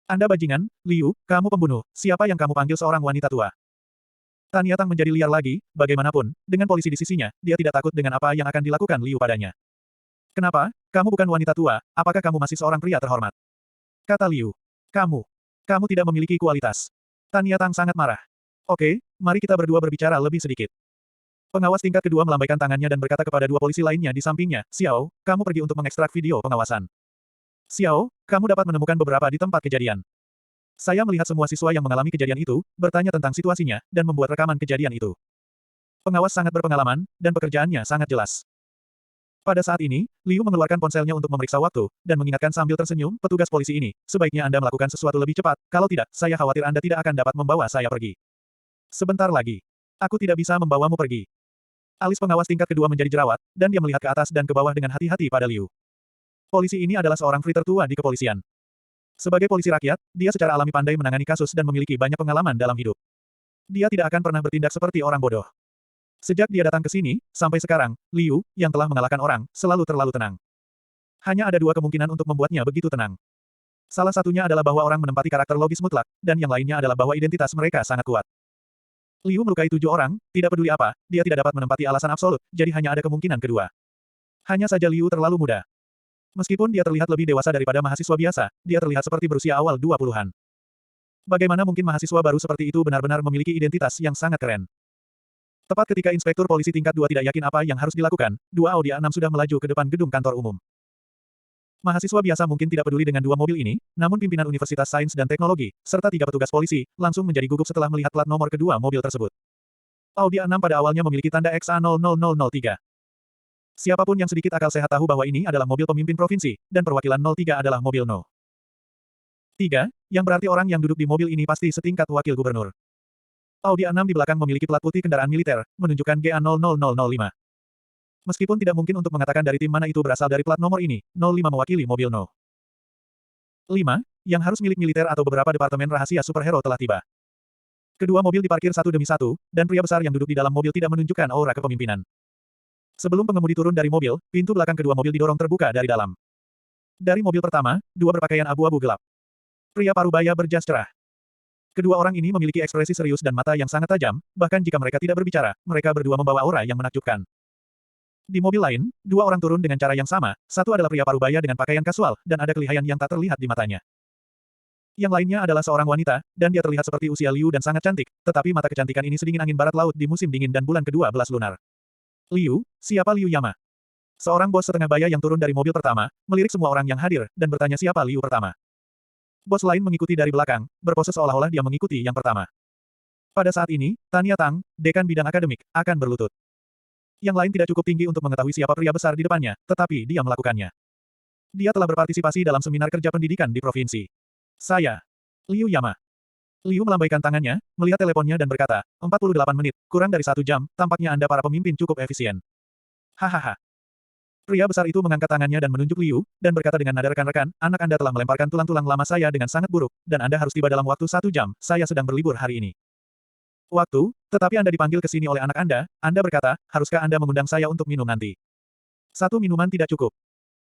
Anda bajingan, Liu, kamu pembunuh, siapa yang kamu panggil seorang wanita tua? Tanya Tang menjadi liar lagi, bagaimanapun, dengan polisi di sisinya, dia tidak takut dengan apa yang akan dilakukan Liu padanya. Kenapa? Kamu bukan wanita tua, apakah kamu masih seorang pria terhormat? Kata Liu. Kamu tidak memiliki kualitas. Tanya Tang sangat marah. Oke, mari kita berdua berbicara lebih sedikit. Pengawas tingkat kedua melambaikan tangannya dan berkata kepada 2 polisi lainnya di sampingnya, Xiao, kamu pergi untuk mengekstrak video pengawasan. Xiao, kamu dapat menemukan beberapa di tempat kejadian. Saya melihat semua siswa yang mengalami kejadian itu, bertanya tentang situasinya, dan membuat rekaman kejadian itu. Pengawas sangat berpengalaman, dan pekerjaannya sangat jelas. Pada saat ini, Liu mengeluarkan ponselnya untuk memeriksa waktu, dan mengingatkan sambil tersenyum, petugas polisi ini, sebaiknya Anda melakukan sesuatu lebih cepat, kalau tidak, saya khawatir Anda tidak akan dapat membawa saya pergi. Sebentar lagi. Aku tidak bisa membawamu pergi. Alis pengawas tingkat kedua menjadi jerawat, dan dia melihat ke atas dan ke bawah dengan hati-hati pada Liu. Polisi ini adalah seorang Fri tertua di kepolisian. Sebagai polisi rakyat, dia secara alami pandai menangani kasus dan memiliki banyak pengalaman dalam hidup. Dia tidak akan pernah bertindak seperti orang bodoh. Sejak dia datang ke sini, sampai sekarang, Liu, yang telah mengalahkan orang, selalu terlalu tenang. Hanya ada 2 kemungkinan untuk membuatnya begitu tenang. Salah satunya adalah bahwa orang menempati karakter logis mutlak, dan yang lainnya adalah bahwa identitas mereka sangat kuat. Liu melukai 7 orang, tidak peduli apa, dia tidak dapat menempati alasan absolut, jadi hanya ada kemungkinan kedua. Hanya saja Liu terlalu muda. Meskipun dia terlihat lebih dewasa daripada mahasiswa biasa, dia terlihat seperti berusia awal 20-an. Bagaimana mungkin mahasiswa baru seperti itu benar-benar memiliki identitas yang sangat keren? Tepat ketika Inspektur Polisi tingkat 2 tidak yakin apa yang harus dilakukan, 2 Audi A6 sudah melaju ke depan gedung kantor umum. Mahasiswa biasa mungkin tidak peduli dengan 2 mobil ini, namun pimpinan Universitas Sains dan Teknologi, serta 3 petugas polisi, langsung menjadi gugup setelah melihat plat nomor kedua mobil tersebut. Audi A6 pada awalnya memiliki tanda XA00003. Siapapun yang sedikit akal sehat tahu bahwa ini adalah mobil pemimpin provinsi, dan perwakilan 03 adalah mobil No. 3, yang berarti orang yang duduk di mobil ini pasti setingkat wakil gubernur. Audi A6 di belakang memiliki plat putih kendaraan militer, menunjukkan GA00005. Meskipun tidak mungkin untuk mengatakan dari tim mana itu berasal dari plat nomor ini, 05 mewakili mobil No. 5, yang harus milik militer atau beberapa departemen rahasia superhero telah tiba. Kedua mobil diparkir satu demi satu, dan pria besar yang duduk di dalam mobil tidak menunjukkan aura kepemimpinan. Sebelum pengemudi turun dari mobil, pintu belakang kedua mobil didorong terbuka dari dalam. Dari mobil pertama, 2 berpakaian abu-abu gelap. Pria parubaya berjas cerah. Kedua orang ini memiliki ekspresi serius dan mata yang sangat tajam, bahkan jika mereka tidak berbicara, mereka berdua membawa aura yang menakjubkan. Di mobil lain, 2 orang turun dengan cara yang sama, satu adalah pria parubaya dengan pakaian kasual, dan ada kelihayan yang tak terlihat di matanya. Yang lainnya adalah seorang wanita, dan dia terlihat seperti usia Liu dan sangat cantik, tetapi mata kecantikan ini sedingin angin barat laut di musim dingin dan bulan ke-12 lunar. Liu, siapa Liu Yama? Seorang bos setengah baya yang turun dari mobil pertama, melirik semua orang yang hadir, dan bertanya siapa Liu pertama. Bos lain mengikuti dari belakang, berpose seolah-olah dia mengikuti yang pertama. Pada saat ini, Tanya Tang, dekan bidang akademik, akan berlutut. Yang lain tidak cukup tinggi untuk mengetahui siapa pria besar di depannya, tetapi dia melakukannya. Dia telah berpartisipasi dalam seminar kerja pendidikan di provinsi. Saya, Liu Yama. Liu melambaikan tangannya, melihat teleponnya dan berkata, 48 menit, kurang dari 1 jam, tampaknya Anda para pemimpin cukup efisien. Hahaha. Pria besar itu mengangkat tangannya dan menunjuk Liu, dan berkata dengan nada rekan-rekan, anak Anda telah melemparkan tulang-tulang lama saya dengan sangat buruk, dan Anda harus tiba dalam waktu 1 jam, saya sedang berlibur hari ini. Waktu, tetapi Anda dipanggil ke sini oleh anak Anda berkata, haruskah Anda mengundang saya untuk minum nanti? 1 minuman tidak cukup.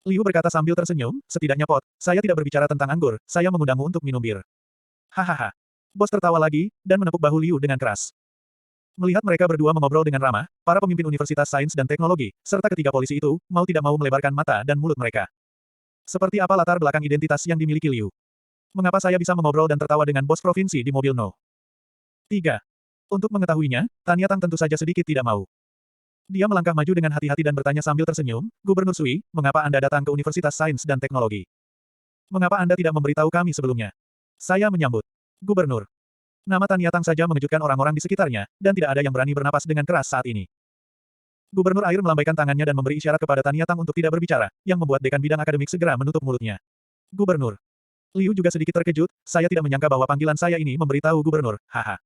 Liu berkata sambil tersenyum, setidaknya Pot, saya tidak berbicara tentang anggur, saya mengundangmu untuk minum bir. Hahaha. Bos tertawa lagi, dan menepuk bahu Liu dengan keras. Melihat mereka berdua mengobrol dengan ramah, para pemimpin Universitas Sains dan Teknologi, serta ketiga polisi itu, mau tidak mau melebarkan mata dan mulut mereka. Seperti apa latar belakang identitas yang dimiliki Liu? Mengapa saya bisa mengobrol dan tertawa dengan bos provinsi di mobil No. 3. Untuk mengetahuinya, Tanya Tang tentu saja sedikit tidak mau. Dia melangkah maju dengan hati-hati dan bertanya sambil tersenyum, Gubernur Sui, mengapa Anda datang ke Universitas Sains dan Teknologi? Mengapa Anda tidak memberitahu kami sebelumnya? Saya menyambut. Gubernur. Nama Tan Yatang saja mengejutkan orang-orang di sekitarnya, dan tidak ada yang berani bernapas dengan keras saat ini. Gubernur Air melambaikan tangannya dan memberi isyarat kepada Tan Yatang untuk tidak berbicara, yang membuat dekan bidang akademik segera menutup mulutnya. Gubernur. Liu juga sedikit terkejut, saya tidak menyangka bahwa panggilan saya ini memberitahu Gubernur, haha.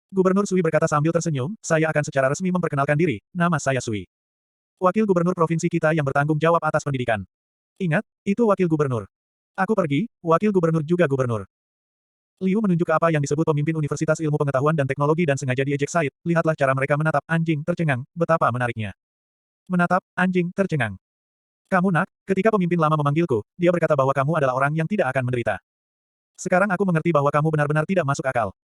Gubernur Sui berkata sambil tersenyum, saya akan secara resmi memperkenalkan diri, nama saya Sui. Wakil Gubernur Provinsi kita yang bertanggung jawab atas pendidikan. Ingat, itu Wakil Gubernur. Aku pergi, Wakil Gubernur juga Gubernur. Liu menunjuk ke apa yang disebut pemimpin Universitas Ilmu Pengetahuan dan Teknologi dan sengaja diejek Said, lihatlah cara mereka menatap anjing tercengang, betapa menariknya. Menatap anjing tercengang. Kamu nak, ketika pemimpin lama memanggilku, dia berkata bahwa kamu adalah orang yang tidak akan menderita. Sekarang aku mengerti bahwa kamu benar-benar tidak masuk akal.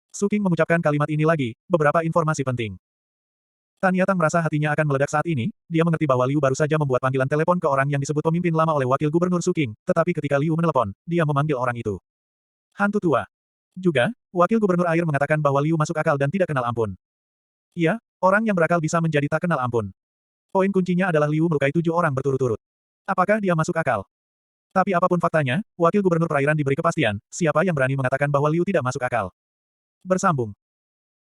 Su King mengucapkan kalimat ini lagi, beberapa informasi penting. Tan Yatang merasa hatinya akan meledak saat ini, dia mengerti bahwa Liu baru saja membuat panggilan telepon ke orang yang disebut pemimpin lama oleh Wakil Gubernur Su King, tetapi ketika Liu menelepon, dia memanggil orang itu. Hantu tua. Juga, Wakil Gubernur Air mengatakan bahwa Liu masuk akal dan tidak kenal ampun. Iya, orang yang berakal bisa menjadi tak kenal ampun. Poin kuncinya adalah Liu melukai 7 orang berturut-turut. Apakah dia masuk akal? Tapi apapun faktanya, Wakil Gubernur Perairan diberi kepastian, siapa yang berani mengatakan bahwa Liu tidak masuk akal. Bersambung.